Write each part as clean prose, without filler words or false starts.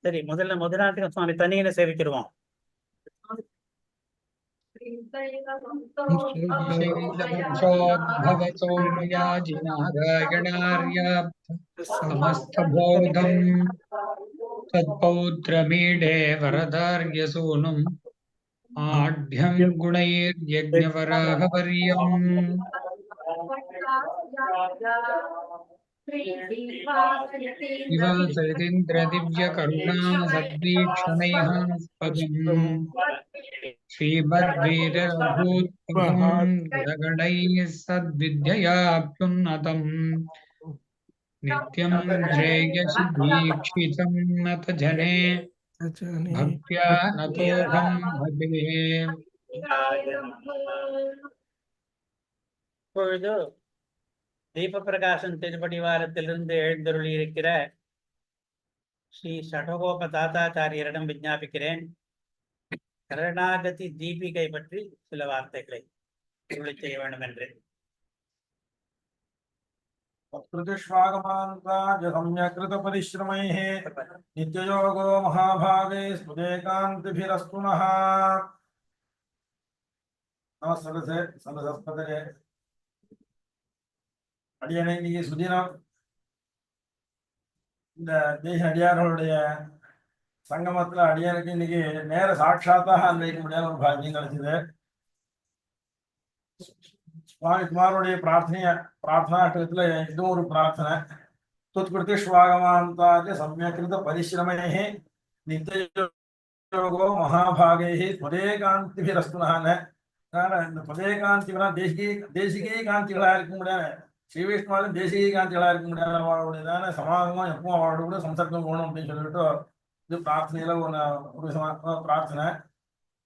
சரி, முதல்ல முதலாட்டிக சுவாமி தனியில சேவிச்சிருவோம். श्रीलक्षोद्भवतो मया जिनारायणार्याब्ध समस्तबोधम् तत्पौत्रमीडे वरदार्यसूनुम् आढ्यं गुणैर्यज्ञवराहवर्यम् दिवासरिन्द्रदिव्यकरुणा सद्वीक्षणैः पदम् श्रीमद्वीरभूत्पदम् गुणगणैः सद्विद्ययाप्युन्नतम् नित्यं श्रेयसि दीक्षितं नत जने भक्त्या नतोऽहं भजे। இப்பொழுது தீப பிரகாசம் திருப்படிவாரத்திலிருந்து எழுந்தருளி இருக்கிற ஸ்ரீ ஷடகோப தாத்தாச்சாரியரிடம் விஞ்ஞாபிக்கிறேன். கருணாகதி தீபிகை பற்றி சில வார்த்தைகளை அருளி செய்ய வேண்டும் என்று. सम्यकृतपरिश्रमैः नित्ययोगो महाभागे स्मृतेकान्तिभिरस्तु नः। नमस्ते सन्दस्पदरे அடியனை இன்னைக்கு சுதினம் இந்த தேச அடியார்களுடைய சங்கமத்துல அடியனுக்கு இன்னைக்கு நேர சாட்சாத்தாக அன்றைக்கு முடியாத ஒரு பாக்கியம் கிடைச்சது. சுவாமி குமாரோடைய பிரார்த்தனாட்டத்துல இதுவும் ஒரு பிரார்த்தனை. துத்கிருதிஷ்வாகமாந்தாய சமயகிருத பரிசிரமைः நித்யயோகோ மகாபாகைः ஸ்வதேகாந்திபிரஸ்துனான. இந்த பதேகாந்திகளாம் தேசிகை காந்திகளா இருக்க முடியாது. ஸ்ரீவிஷ்ணுவாலும் தேசிகை காந்திகளா இருக்க முடியாது. அவளுடையதான சமாகமும் எப்பவும் அவளோட கூட சம்சர்க்கம் போகணும் அப்படின்னு சொல்லிட்டு இது பிரார்த்தனையில ஒரு பிரார்த்தனை.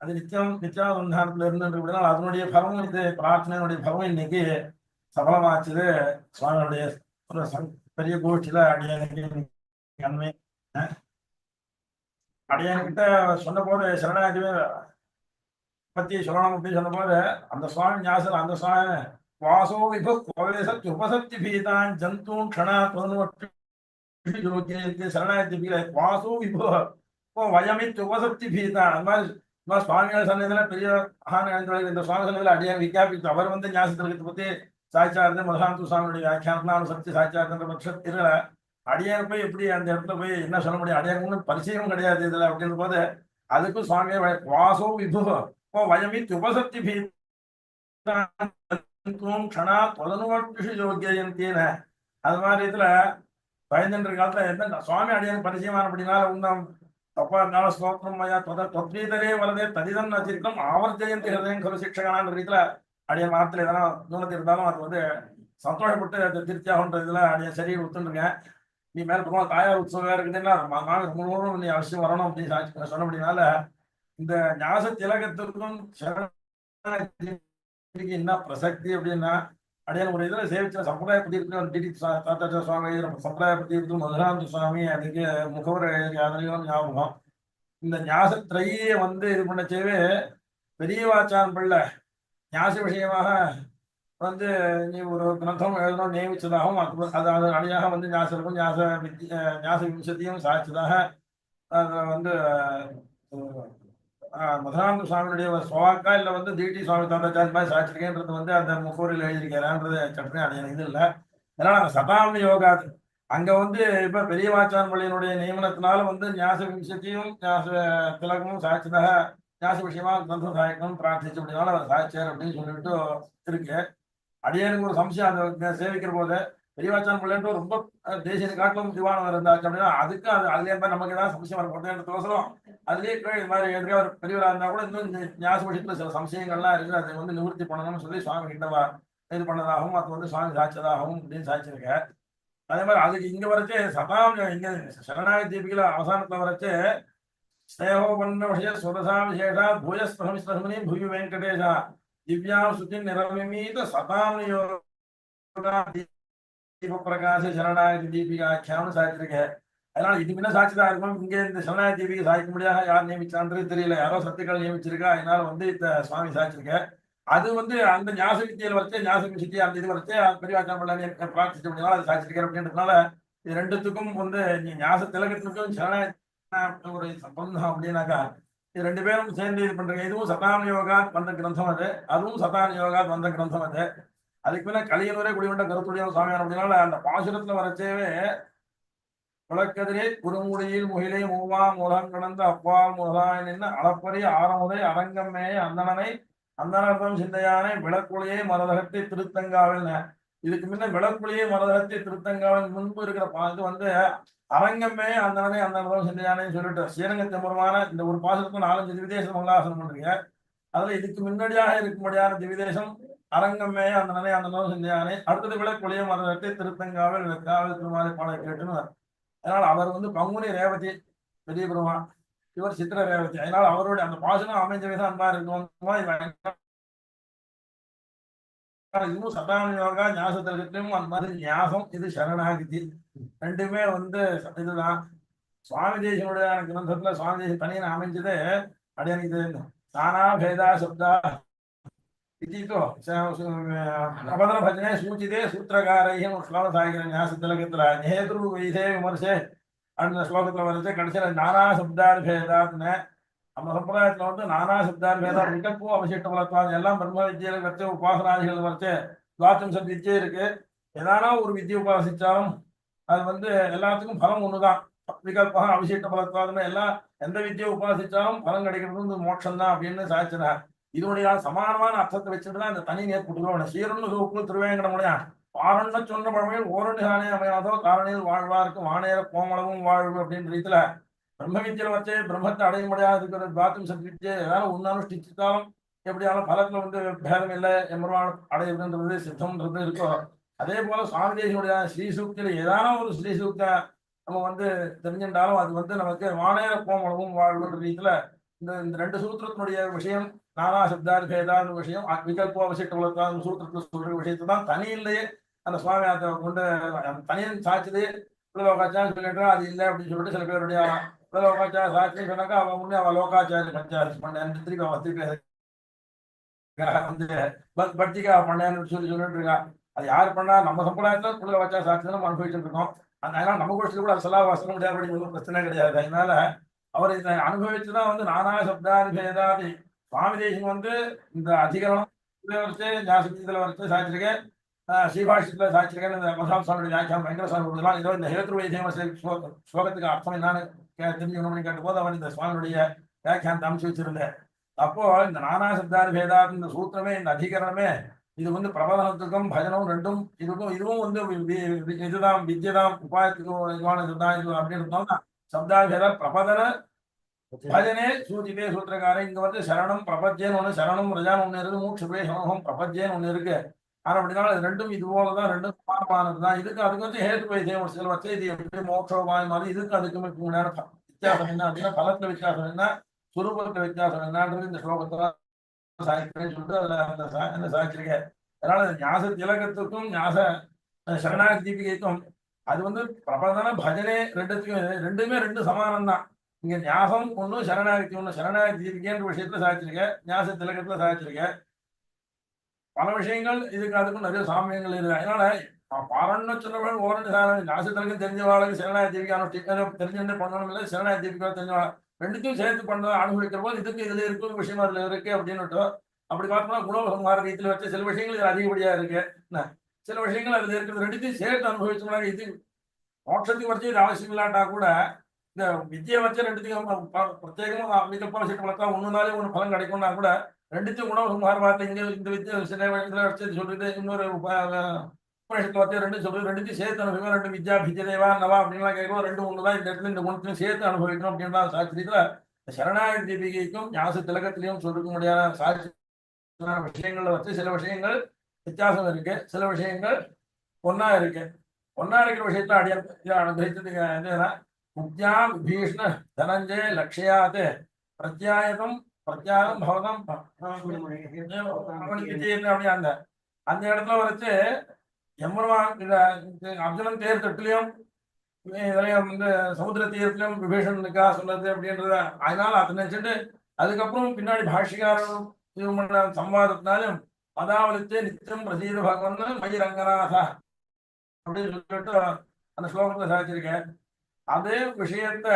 அது நித்தியானந்தானத்துல இருந்துன்றதுனால அதனுடைய பலமும் இது பிரார்த்தனையினுடைய பலமும் இன்னைக்கு சபலமாச்சுது. சுவாமியுடைய ஒரு பெரிய கோஷ்டியில அடியான்கிட்ட சொன்ன போது சரணாகதிவே பத்தி சொல்லணும் அப்படின்னு சொன்ன போது அந்த சுவாமி ஞாசல் அந்த சுவாமி வாசோ விபு கோவேசத் உபசக்தி பீதான் ஜந்தூன் க்ஷணா சரணாகதி வாசோ விபு வயமித் உபசக்தி பீதான். அந்த மாதிரி சுவாமிகள் சன்னதியில பெரிய மகான் இந்த சுவாமி சன்னதியில அடியான் விஞ்ஞாபித்து அவர் வந்து ஞாசத்திற்கு பத்தி சாய்ச்சார்ந்த முதலாந்து சுவாமியுடைய வியாக்கியானத்தினாலும் சக்தி சாய்ச்சார்ந்த பட்சத்தில் அடியான் போய் எப்படி அந்த இடத்துல போய் என்ன சொல்ல முடியும்? அடியானுக்கு பரிச்சயம் கிடையாது இதுல அப்படின்ற போது அதுக்கும் சுவாமியை வாசோ விபு வயமித் உபசக்தி பீதான் க்ஷணா தொலனுவட்டு யோகியந்தின. அது மாதிரி இதுல பயந்துன்ற காலத்துல எந்த சுவாமி அடியான் பரிச்சயமான அப்படின்னால உண்டம் தப்பா இருந்தாலும் ஸ்லோகம் தொத்ரீதரே வரதே ததிதம் நச்சிருக்கம் ஆவர்ஜயந்தி ஹிருதயம் கரு சிக்ஷகனான்ற ரீதியில அடியன் மரத்துல எதனா நூலத்தில் இருந்தாலும் அது வந்து சந்தோஷப்பட்டு அதை திருப்தியாகன்ற இதுல அடியன் சரீரம் விட்டுருங்க. நீ மேல போக தாயார் உற்சவம் இருக்குதுன்னா முழுவதும் நீ அவசியம் வரணும் அப்படின்னு சொன்ன அப்படின்னால இந்த ஞாச திலகத்திற்கும் என்ன பிரசக்தி அப்படின்னா அடியான ஒரு இதுல சேவிச்ச சம்பிரதாய பத்தி இருக்கிற தாத்தாச்சார சுவாமி சம்பிரதாய பத்தி இருக்கிற மதுராந்த சுவாமி அதுக்கு முகவர் அதுலயும் ஞாபகம். இந்த ஞாசத்திரையே வந்து இது பண்ணச்சேவே பெரியவாச்சான் பிள்ளை ஞாச விஷயமாக வந்து நீ ஒரு கிரந்தம் எழுதணும் நியமிச்சதாகவும் அது அடியாக வந்து ஞாசருக்கும் ஞாச விம்சத்தையும் சாய்ச்சதாக வந்து மதுராந்த சுவாமியுடைய சுவாக்கா இல்லை வந்து தீட்டி சுவாமி தாத்தாச்சாரி மாதிரி சாய்ச்சிருக்கேன்றது வந்து அந்த முகூரில் எழுதியிருக்கிறான்றது சட்டமே அடைய இது இல்லை. அதனால அந்த சதாமி யோகா அங்க வந்து இப்ப பெரியவாச்சான் பள்ளியினுடைய நியமனத்தினால வந்து ஞாச விம்சத்தையும் ஞாச திலகமும் சாய்ச்சதாக ஞாச விஷயமா கிரந்தம் சாய்க்கணும்னு பிரார்த்திச்சு அப்படினால அவர் சாய்ச்சார் அப்படின்னு சொல்லிட்டு இருக்கு. அடியானுக்கு ஒரு சம்சயம் அந்த சேவிக்கிற போது பெரியவாச்சான் பிள்ளைன்ட்டு ரொம்ப தேசிய காட்டிலும் திவானம் இருந்தாச்சு அப்படின்னா அதுக்கு அதுலேயே நமக்கு ஏதாவது சம்சயம் வரப்போதுன்றதுக்கோசரம் அதுலேயே இது மாதிரி எதுக்காக ஒரு பெரியவராக இருந்தால் கூட இன்னும் ஞாச விஷயத்துல சில சம்சயங்கள்லாம் இருக்குது. அதை வந்து நிவர்த்தி பண்ணணும்னு சொல்லி சுவாமி கிட்டவா இது பண்ணதாகவும் அது வந்து சுவாமி சாய்ச்சதாகவும் அப்படின்னு சாய்ச்சிருக்க. அதே மாதிரி அதுக்கு இங்க வரைச்சு சதாம் இங்க சரணாகதி தீபிகள அவசானத்துல வரைச்சு ஸ்னேகோ பண்ண விஷய சுரசா விசேஷா பூயஸ்பகமிஸ்மனி பூயு வெங்கடேஷா திவ்யாம் சுத்தி நிரமிமீத சதாம் யோகா தீப பிரகாச சரணாகதி தீபிகாக்கியான்னு சாய்ச்சிருக்க. அதனால இது முன்ன சாட்சிதான் இருக்கும். இங்க இந்த சரணாகதி தீபிகை சாய்க்க முடியாத யார் நியமிச்சான்றது தெரியல. யாரோ சத்துக்கள் நியமிச்சிருக்கா. அதனால வந்து இந்த சுவாமி சாய்ச்சிருக்க. அது வந்து அந்த ஞாச வித்தியில வரைச்சு ஞாச வித்தியை அந்த இது வரைச்சு பெரியவாச்சான் பிள்ளை பிரார்த்திச்சு அப்படினால அது சாய்ச்சிருக்காரு அப்படின்றதுனால இது ரெண்டுத்துக்கும் வந்து ஞாச திலகத்துக்கும் சரண ஒரு சம்பந்தம் அப்படின்னாக்கா இது ரெண்டு பேரும் சேர்ந்து இது பண்றீங்க. இதுவும் சதான யோகா வந்த கிரந்தம் அது, அதுவும் சதான யோகா வந்த கிரந்தம் அது. அதுக்கு மேல கலியனூரே குடிவண்ட கருத்துடைய சுவாமியார் அப்படின்னால அந்த பாசுரத்துல வரச்சேவே குளக்கதிரே குறுங்குடியில் முகிலை மூவா முகம் கடந்த அப்பா முதலாய் நின்று அளப்பரிய ஆரமுதை அரங்கம்மே அந்தனனை அந்தனர்தம் சிந்தையானை விளக்குழியை மரதகத்தை திருத்தங்காவில். இதுக்கு முன்ன விளக்குழியை மரதகத்தை திருத்தங்காவில் முன்பு இருக்கிற இது வந்து அரங்கமே அந்தனனை அந்தனர்தம் சிந்தையானேன்னு சொல்லிட்டு ஸ்ரீரங்கத்தை முறமான இந்த ஒரு பாசுரத்தை 4-5 திவிதேசம் மங்களாசனம் பண்றீங்க. அதுல இதுக்கு முன்னாடியாக இருக்கும்படியான திவிதேசம் அரங்கமே அந்தனனை அந்தனர்தம் சிந்தையானை, அடுத்தது விளக்குழியை மரதகத்தை திருத்தங்காவில் காவல் திருமாலை பாட கேட்டுன்னு. அதனால அவர் வந்து பங்குனி ரேவதி பெரிய பெருமான், இவர் சித்திர ரேவதி. அதனால அவருடைய அந்த பாசனம் அமைஞ்ச விதம் அன்பா இருக்கும். இன்னும் சதான யோகா ஞாசத்திலும் அந்த மாதிரி ஞாசம், இது சரணாகதி ரெண்டுமே வந்து இதுதான். சுவாமி தேசனுடைய கிரந்தத்துல சுவாமி தேசம் தனியாக அமைஞ்சது அப்படியே நானா பேதா சப்தா பிரபல ಭಜನೆ ಸೂಚಿದೆ ಸೂತ್ರಕಾರೈಹಿ ಶ್ಲೋಕ ಸಾಗಿರ ನ್ಯಾಸ ತಿಲಕத்துல நேத்ரு வைதே விமர்சே அந்த ஸ்லோகத்துல வந்து கடைசியில நானா சப்தார் பேதாத்னு நம்ம சம்பிரதாயத்துல வந்து நானா சப்தார் பேதா விகல்பம் அவசிஷ்ட பலத்வாது எல்லாம் பிரம்ம வித்தியில வச்சு உபாசனாதிகள் வச்சு துவாத்ரிம்சத் வித்தியை இருக்கு. ஏதானா ஒரு வித்தியை உபாசிச்சாலும் அது வந்து எல்லாத்துக்கும் பலம் ஒண்ணுதான். விகல்பம் அவசிஷ்ட பலத்வாதுன்னு எல்லாம் எந்த வித்தியை உபாசிச்சாலும் பலம் கிடைக்கிறது மோட்சம் தான் அப்படின்னு சாதிச்சினார். இதனுடைய சமானமான அர்த்தத்தை வச்சுட்டுதான் இந்த தனி நேர்புட்டுகிறோம். சீரன்னு சோப்பு திருவேங்கடமுடியா பாரண்ண சொன்ன பழமையில் ஓரண்டு சாணே அமையாதோ காரணியில் வாழ்வாருக்கு வானேர கோமளவும் வாழ்வு அப்படின்ற ரீதியில பிரம்ம வித்தியில வச்சு பிரம்மத்தை அடைய முடியாதுங்கிற பாத்தும் சத்திச்சு ஏதாவது ஒன்னு அனுஷ்டிச்சுட்டாலும் எப்படியாலும் பலத்துல வந்து பேதம் இல்லை எம்பெருமான் அடையுதுன்றது சித்தம்ன்றது இருக்கோ. அதே போல சுவாமி தேசியனுடைய ஸ்ரீசூக்தியில ஏதான ஒரு ஸ்ரீசூக்த நம்ம வந்து தெரிஞ்சுட்டாலும் அது வந்து நமக்கு வானேர கோமளவும் வாழ்வுன்ற ரீதியில இந்த ரெண்டு சூத்திரத்தினுடைய விஷயம் நானா சப்தார் பேதான விஷயம் விகல்போ அவசிஷ்ட பலத்வாது சூத்திரத்துல சொல்ற விஷயத்தை தான் தனியிலேயே அந்த சுவாமி அதை கொண்டு தனியன் சாட்சிது லோகாச்சாரம் சொல்லிட்டு அது இல்லை அப்படின்னு சொல்லிட்டு சில பேருடைய லோகாச்சார சாட்சி சொன்னாக்கா அவன் முன்னே அவன் லோகாச்சாரிய பஞ்சாயத்து பண்ணேன் திருப்பி அவன் திருப்பி வந்து பக்திக்கா பண்ணேன்னு சொல்லிட்டு இருக்கா. அது யார் பண்ணா நம்ம சம்பிரதாயத்துல புலகாச்சார சாட்சி நம்ம அனுபவிச்சுட்டு இருக்கோம். அதனால நம்ம கோஷ்டில கூட அது செலாவாசனம் முடியாது அப்படிங்கிற பிரச்சனை கிடையாது. அதனால அவர் இதை அனுபவிச்சுதான் வந்து நானா சப்தாதி பேதாதி சுவாமி தேசம் வந்து இந்த அதிகரணம் வச்சு ஞாசத்துல வச்சு சாட்சிருக்கேன், ஸ்ரீபாஷத்துல சாட்சிருக்கேன். இந்த மசாம் சுவாமியுடைய வியாக்கியானம் பயங்கர சுவாமி கொடுக்கலாம். இதோ இந்த ஹேத்ரு வைத்தியம் ஸ்லோகத்துக்கு அர்த்தம் என்னன்னு தெரிஞ்சுக்கணும்னு கேட்டபோது அவன் இந்த சுவாமியுடைய வியாக்கியானத்தை அமைச்சு வச்சிருந்தேன். அப்போ இந்த நானா சப்தாதி பேதாதி இந்த சூத்திரமே இந்த அதிகரணமே இது வந்து பிரபலத்துக்கும் பஜனம் ரெண்டும் இதுவும் வந்து இதுதான் வித்யதான் உபாயத்துக்கும் இதுவான இதுதான் இது அப்படின்னு இருந்தோம்னா சப்தாதி பேதா பிரபதன பஜனே சூச்சிதே சூத்திரக்காரன். இங்க வந்து சரணம் பிரபத்தியன்னு ஒண்ணு, சரணம் ரஜான்னு ஒண்ணு இருக்கு, மூட்சுபே சமூகம் பிரபத்தியன்னு ஒண்ணு இருக்கு. ஆனா அப்படின்னா இது ரெண்டும் இது போலதான், ரெண்டும் சமானமானதுதான். இதுக்கு அதுக்கு வந்து ஹேத்து வைத்தியம் ஒரு சில வச்சு இது எப்படி மோட்சோபாயம் மாதிரி இதுக்கு அதுக்கு வித்தியாசம் என்ன அப்படின்னா பலத்துல வித்தியாசம் என்ன, சுரூபத்துல வித்தியாசம் என்னன்றது இந்த ஸ்லோகத்துல சொல்லிட்டு அதுல அந்த சாட்சிருக்கேன். அதனால ஞாச திலகத்துக்கும் ஞாச சரணாகி தீபிகைக்கும் அது வந்து பிரபலதான பஜனே ரெண்டுமே ரெண்டு சமானம் தான். இங்க ஞாசம் ஒண்ணு சரணாகதி ஒண்ணு. சரணாகதி தீபிகைன்ற விஷயத்துல சாதிச்சிருக்க, ஞாச திலகத்துல சாதிச்சிருக்க. பல விஷயங்கள் இதுக்கு அதுக்கும் நிறைய சாமியங்கள் இருக்கு. அதனால பாரண்ண சொன்னவர்கள் ஓரண்டு ஞாச திலகம் தெரிஞ்சவாளுக்கு சரணாகதி தீபிகை அனுஷ்டிக்க தெரிஞ்சுட்டு பண்ணணும் இல்லை, சரணாகதி தீபிகா தெரிஞ்சவாள் ரெண்டுத்தையும் சேர்த்து பண்ண அனுபவிக்கிற போது இதுக்கு இதுல இருக்கும் விஷயம் அதுல இருக்கு அப்படின்னு. அப்படி பார்த்தோம்னா குணோபசம்ஹார ரீதியில வச்சு சில விஷயங்கள் இது அதிகப்படியா இருக்கு, சில விஷயங்கள் அதுல இருக்கிறது ரெண்டுத்தையும் சேர்த்து அனுபவிச்சோம்னா இது மோட்சத்துக்கு வச்சு இது அவசியம் இல்லாட்டா கூட இந்த வித்தியை வச்சு ரெண்டுத்தையும் பிரத்யேகமா விகல்பம் வச்சுட்டு வளர்த்தா ஒண்ணுனாலே ஒண்ணு பலன் கிடைக்கும்னா கூட ரெண்டுத்தையும் குணோபசம்ஹார வார்த்தை இங்க இந்த வித்தியை சில வச்சு சொல்லிட்டு இன்னொரு வச்சு ரெண்டு சொல்றது ரெண்டுத்தையும் சேர்த்து அனுபவிக்கும். ரெண்டு வித்யா பிஜதேவா நவா அப்படின்லாம் கேட்கும், ரெண்டு ஒண்ணுதான் இந்த இடத்துல இந்த குணத்தையும் சேர்த்து அனுபவிக்கணும் அப்படின்னா சாட்சியத்துல சரணாகதி தீபிகைக்கும் ஞாச திலகத்திலையும் சொல்லிக்க முடியாத சாட்சி விஷயங்கள்ல வச்சு சில விஷயங்கள் வித்தியாசம் இருக்கு, சில விஷயங்கள் ஒன்னா இருக்கு. ஒன்னா இருக்கிற விஷயத்துல அனுபவிச்சதுக்கு என்னன்னா முக்தியா விபீஷ்ண தனஞ்சய லட்சியாத் பிரத்யாயதம் பிரத்யாகம் பவதம் அப்படியே அந்த இடத்துல வச்சு எம்பெருமான் அர்ஜுனன் தேர் தட்டுலையும் இதுலயும் வந்து சமுத்திர தீரத்திலும் விபீஷணனுக்கா சொன்னது அப்படின்றத அதனால அதை நினைச்சிட்டு அதுக்கப்புறம் பின்னாடி பாஷ்யக்காரன் இது பண்ண சம்வாதத்தினாலும் அதாவது நித்தியம் பிரசீத பகவான் மயி ரங்கநாதா அப்படின்னு சொல்லிட்டு அந்த ஸ்லோகத்துல சாதிச்சிருக்கேன். அதே விஷயத்த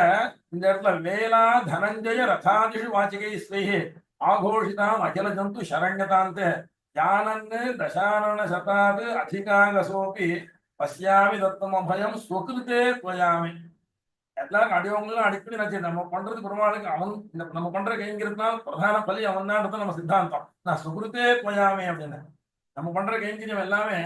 இந்த இடத்துல வேலா தனஞ்சய ரதாதிஷு வாச்சிகை ஸ்ரீஹி ஆகோஷிதாம் அகில ஜந்து சரண்யதாந்தே யானன்னு தசானன சதாது அதிகாகசோபி பசியாமி தத்துவம் அபயம் ஸ்வகிருதே துவயாமி. எல்லாருக்கும் அடியவங்களும் அடிக்கடி நினைச்சு நம்ம பண்றது பெருமாளுக்கு அவன் இந்த நம்ம பண்ற கைங்கிறதுனால பிரதான பலி அவன் தான் நம்ம சித்தாந்தம். நான் சுகிருத்தே துவயாமி அப்படின்னு நம்ம பண்ற கைங்கரியம் எல்லாமே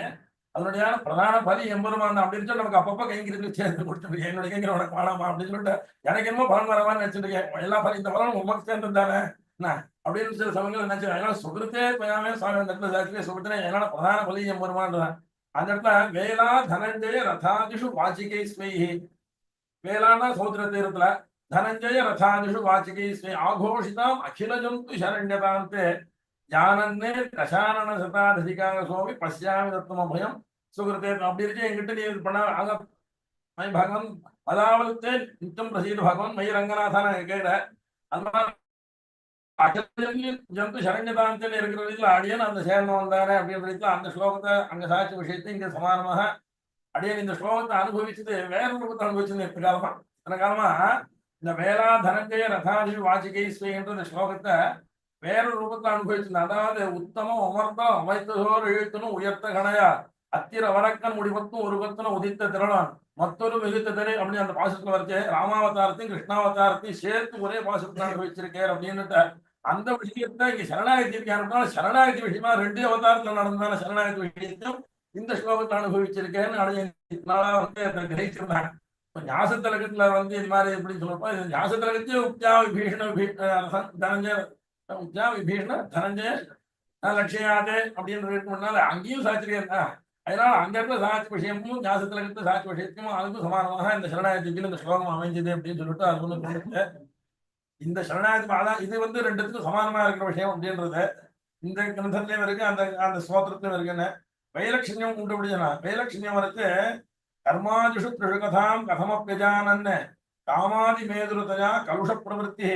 அதனுடைய பிரதான பலி எம்பெருமான் அப்படின்னு சொல்லி நமக்கு அப்பப்ப கைங்கிறது சேர்ந்து கொடுத்துட்டு என்னுடைய கைங்கிற உனக்கு வேணாமா அப்படின்னு சொல்லிட்டு எனக்கு என்னமோ பலன் வரவான்னு நினைச்சிருக்கேன். எல்லா பலன் இந்த பலன் உமக்கு சேர்ந்து தானே அப்படின்னு சில சமயங்கள் நினைச்சு அதனால சுகிருத்தே துவயாமே சுவாமி அந்த இடத்துல சாட்சியே சுகிருத்தனே என்னால பிரதான பலி எம்பெருமான் அந்த இடத்துல வேலா தனஞ்சய ரதாதிஷு வாச்சிகை ஸ்வைஹி வேளாண் சமுத்திர தீரத்துல தனஞ்சய ரதாதிஷு வாச்சிகை ஸ்வை ஆகோஷிதாம் அகில ஜந்து சரண்யதாந்தே ஜானன்னே தசானன சதாதிகாக சோமி பசியாமி தத்துவம் அபயம் சுகிருத்தே. அப்படி இருக்கு என்கிட்ட நீ இது பண்ண அங்க மை பகவான் அதாவது நித்தம் பிரசீத பகவான் மை ரங்கநாதான கேட அந்த அகில ஜந்து சரண்யதாந்தேன்னு இருக்கிற வீட்டுல அடியன் அந்த சேர்ந்தவன் வந்தானே அப்படின்ற அந்த ஸ்லோகத்தை அங்க சாட்சி விஷயத்தை இங்க சமானமாக அடியன் இந்த ஸ்லோகத்தை அனுபவிச்சது வேற ரூபத்தை அனுபவிச்சது எப்ப காலமா அந்த காலமா இந்த வேளா தனஞ்சய ரதாதிஷு வாச்சிகை ஸ்ரீன்ற இந்த ஸ்லோகத்தை வேற ரூபத்தை அனுபவிச்சிருந்தேன். அதாவது உத்தமம் உமர்த்தம் அமைத்ததோர் இழுத்தனும் உயர்த்த கணையா அத்திர வடக்கன் முடிவத்தும் ஒரு பத்தனும் உதித்த திரளான் மற்றொரு மிகுத்த திரை அப்படின்னு அந்த பாசத்துல வரைச்சு ராமாவதாரத்தையும் கிருஷ்ணாவதாரத்தையும் சேர்த்து ஒரே பாசத்துல அனுபவிச்சிருக்கேன் அப்படின்னுட்டு அந்த விஷயத்த இங்க சரணாகதி அனுப்பினாலும் சரணாகதி விஷயமா 2 அவதாரத்துல நடந்தாலும் சரணாகதி விஷயத்தையும் இந்த ஸ்லோகத்தை அனுபவிச்சிருக்கேன்னு வந்து கிரகிச்சிருந்தாங்க. ஞாசத்தலகத்துல வந்து இது மாதிரி எப்படின்னு சொல்லப்போ ஞாசத்தலகத்தையும் உப்ஜா விபீஷண தனஞ்சய உப்ஜா விபீஷண தனஞ்சய லட்சியாதே அப்படின்னு இருக்கணும்னால அங்கேயும் சாட்சியம் தான். அதனால அந்த இடத்துல சாட்சி விஷயமும் ஞாசத்தலகத்துல சாட்சி விஷயத்தையும் அதுக்கும் சமானமாக இந்த சரணாகதிக்கு இந்த ஸ்லோகம் அமைஞ்சது அப்படின்னு சொல்லிட்டு அது ஒன்று இந்த சரணாகதி அதான் இது வந்து 2த்துக்கும் சமானமா இருக்கிற விஷயம் அப்படின்றது இந்த கிரந்தத்திலையும் இருக்கு அந்த அந்த ஸ்தோத்திரத்திலும் இருக்குன்னு. வைலட்சண்யம் உண்டு அப்படின்னா வைலட்சண்யம் வரைச்சு கர்மாதிஷு திரிஷுகதாம் கதமப்பியஜானன் காமாதி மேதுருதயா கலுஷ பிரவருத்தி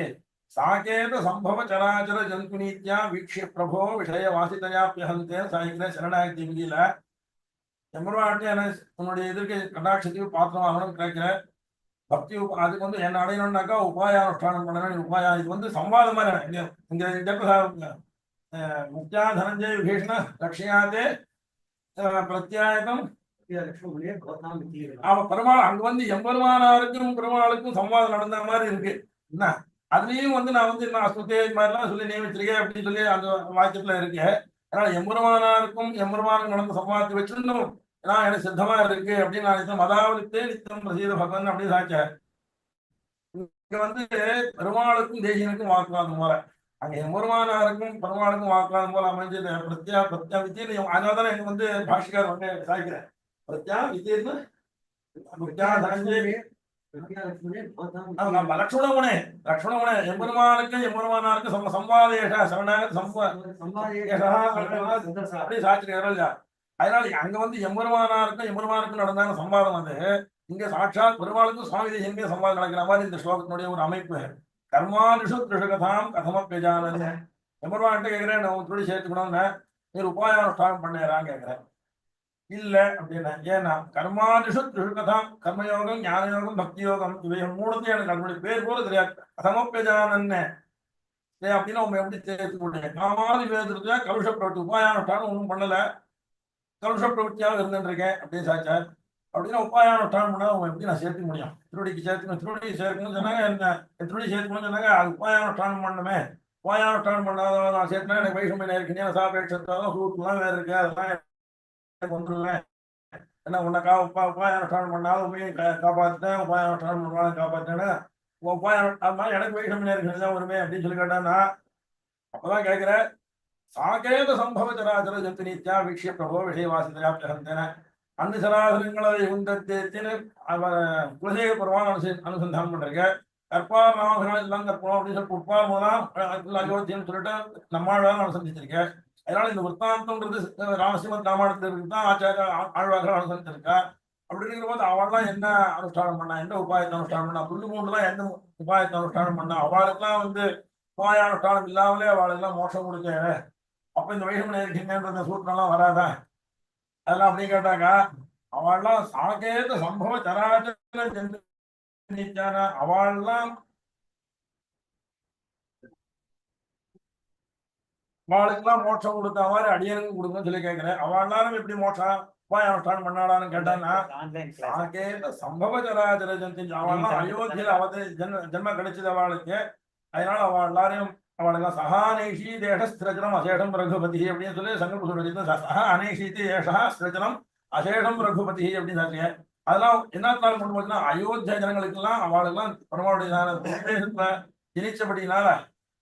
சாகேத சம்பவ சராச்சர ஜந்துநீத்யா வீக்ஷிய பிரபோ விஷய வாசிதயாப்பியஹந்தே சாய்கிற சரணாகதி விதியில எம்பெருமாட்டி உன்னுடைய எதிர்க்கு கடாட்சத்துக்கு பாத்திரமாகணும் கிடைக்கிற பக்தி அதுக்கு வந்து என்ன அடையணும்னாக்கா உபாயானுஷ்டானம் பண்ணணும். உபாயா இது வந்து சம்வாதம் மாதிரி இங்க முக்தியா தனஞ்சய விபீஷண லட்சியாதே பிரத்யாயகம் பெருமாள் அங்க வந்து எம்பெருமானாருக்கும் பெருமாளுக்கும் சம்வாதம் நடந்த மாதிரி இருக்கு. என்ன அதுலயும் வந்து நான் வந்து நான் சுத்தே மாதிரிலாம் சொல்லி நியமிச்சிருக்கேன் அப்படின்னு சொல்லி அந்த வாக்கியத்துல இருக்கேன். அதனால எம்பெருமானாருக்கும் எம்பெருமானுக்கும் நடந்த சம்வாதத்தை வச்சிருந்தோம் நான் எனக்கு சித்தமா இருக்கு அப்படின்னு நான் மதாவலித்தே நித்தம் பிரசீத பகவான் அப்படின்னு சாச்சேன். இங்க வந்து பெருமாளுக்கும் தேசியனுக்கும் வாக்குவாதம் போல அங்க எம்பெருமானாருக்கும் பெருமாளுக்கும் வாக்குவாதம் போல அமைஞ்சது பிரத்யா வித்தியம். அதனாலதான் எனக்கு வந்து பாஷிகார் வந்து சாய்க்கிறேன் பிரத்யா வித்தியன்னு லட்சுமணகுணே லட்சுமணகுணே எம்பெருமானுக்கும் எம்பெருமானாருக்கும் சம்வாதேஷா சரணாக அப்படி சாட்சிக்கிறோம் இல்லையா. அதனால அங்க வந்து எம்பெருமானாருக்கும் நடந்தாங்க சம்வாதம் வந்து இங்க சாட்சாத் பெருமாளுக்கும் சுவாமி தேசியனுக்கும் சம்வாதம் நடக்கிற மாதிரி இந்த ஸ்லோகத்தினுடைய ஒரு அமைப்பு. கர்மாதிஷு திரிஷுகதாம் கதமப்பியஜானன் எம்பெருமான்கிட்ட கேட்கிறேன் நான் உங்களோட சேர்த்துக்கணும்னு நீர் உபாயானுஷ்டானம் பண்ணேறான்னு கேட்கிறேன். இல்ல அப்படின்னா ஏன்னா கர்மாதிஷு திரிஷுகதாம் கர்மயோகம் ஞானயோகம் பக்தி யோகம் இவை 3த்தையும் எனக்கு அதனுடைய பேர் போல தெரியாது. கதமப்பியஜானன் அப்படின்னா உங்க எப்படி சேர்த்து முடியும். காமாதி வேதத்துக்கா கலுஷ பிரவர்த்தி உபாயானுஷ்டானம் ஒன்றும் பண்ணல கலுஷ பிரவர்த்தியாக இருந்துருக்கேன் அப்படின்னு சாச்சார். அப்படின்னா உபாயானுஷ்டானம் பண்ணா அவங்க எப்படி நான் சேர்த்துக்க முடியும். திருவடிக்கு சேர்த்துக்கணும் திருவடிக்கு சேர்க்கணும்னு சொன்னாங்க என்ன திருவடி சேர்க்கணும்னு சொன்னாங்க அது உபாயானுஷ்டானம் பண்ணுமே உபாயானுஷ்டானம் பண்ணாத நான் சேர்த்தா எனக்கு வைஷமியா இருக்கீங்க சாப்பேட்சத்தாலும் சூத்துலாம் வேற இருக்கு அதெல்லாம் கொண்டுருவேன் என்ன உன்னை உபாயானுஷ்டானம் பண்ணாலும் உண்மையை காப்பாற்றிட்டேன் உபாயானுஷ்டானம் பண்ணாலும் காப்பாற்றேன்னு உபாயானுஷ்டானம் எனக்கு வைஷமியா இருக்குதான் வருமே அப்படின்னு சொல்லி கேட்டான்னா அப்பதான் கேட்கிறேன் சாகேத சம்பவ சராச்சர ஜந்து நீத்யா வீக்ஷிய பிரபோ விஷய வாசிதயாப்தேன அந்த சராசரங்களை உண்டத்தின்னு அவர் குலசேகர பெருமான் அனுசந்தானம் பண்றீங்க. கற்பார் நாமகர்கள் எல்லாம் கற்போம் அப்படின்னு சொல்லி உட்பார் மூலம் அயோத்தின்னு சொல்லிட்டு நம்மாழ்வார் அனுசந்திச்சிருக்கேன். அதனால இந்த விற்த்தாந்தம்ன்றது ராமசிம்மன் ராமாயணத்திற்கு தான் ஆச்சாரிய ஆழ்வார்கள் அனுசந்திச்சிருக்கா. அப்படி இருக்கிற போது அவள்லாம் என்ன அனுஷ்டானம் பண்ணா எந்த உபாயத்தை அனுஷ்டானம் பண்ணா புல்லு மூண்டுலாம் எந்த உபாயத்தை அனுஷ்டானம் பண்ணா அவளுக்கெல்லாம் வந்து உபாயானுஷ்டானம் இல்லாமலே அவளுக்கெல்லாம் மோட்சம் கொடுக்க அப்ப இந்த வைஷமனை இருக்கின்ற சூத்திரம்லாம் வராதா அதெல்லாம் அப்படின்னு கேட்டாக்கா அவள்லாம் சாகேத சம்பவ சராச்சர ஜந்து நித்யான அவள்லாம் அவளுக்கெல்லாம் மோட்சம் கொடுத்த மாதிரி அடியனுக்கு கொடுக்கணும்னு சொல்லி கேட்கிறேன். அவள்லாம் எப்படி மோட்சம் போய் அனுஷ்டானம் பண்ணாடான்னு கேட்டான்னா சாகேத சம்பவ சராச்சர ஜந்து அவள்லாம் அயோத்தியில ஜென்ம கிடைச்சது அவளுக்கு. அதனால அவள் எல்லாரையும் அவளுக்கு சஹா அனேஷி தேஷ ஸ்திரஜனம் அசேஷம் ரகுபதி அப்படின்னு சொல்லி சங்கல்ப சொல்லிட்டு சஹா அனேஷித்து ஏஷா ஸ்திரஜனம் அசேஷம் ரகுபதி அப்படின்னு சொல்றீங்க. அதெல்லாம் என்னத்தால் கொண்டு போச்சுன்னா அயோத்தியா ஜனங்களுக்கெல்லாம் அவளுக்கெல்லாம் பெருமாளுடைய ஜனிச்சபடினால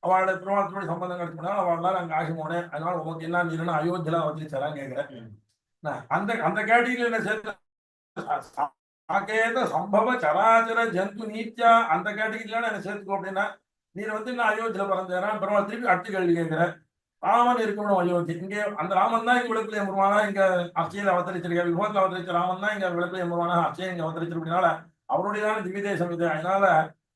அவளோட பெருமாளத்தோட சம்பந்தம் கிடைச்சதுனால அவள் எல்லாரும் அங்கே ஆசி போனேன். அதனால உங்களுக்கு என்ன நீருன்னு அயோத்தியெல்லாம் வந்துருச்சாரான்னு கேட்கிறேன். அந்த அந்த கேட்டகிரியில் என்ன சேர்த்து சாகேத சம்பவ சராச்சர ஜந்து நீத்தியா அந்த கேட்டகிரியில என்ன சேர்த்துக்கோ அப்படின்னா நீர் வந்து நான் அயோத்தியில பிறந்தேன்னா பெருமாள் திருப்பி அடுத்த கேள்வி கேட்கிறேன். ராமன் இருக்கணும் அயோத்தி. இங்கே அந்த ராமன் தான் இங்க விளக்குல எம்பருவானா இங்க அர்ச்சையில அவதரிச்சிருக்க விபத்துல அவதரிச்ச ராமன் தான் இங்க விளக்குல எம்பருவானா அர்ச்சையை இங்க அவதரிச்சிருக்கனால அவருடையதான திவ்யதேசம் இது. அதனால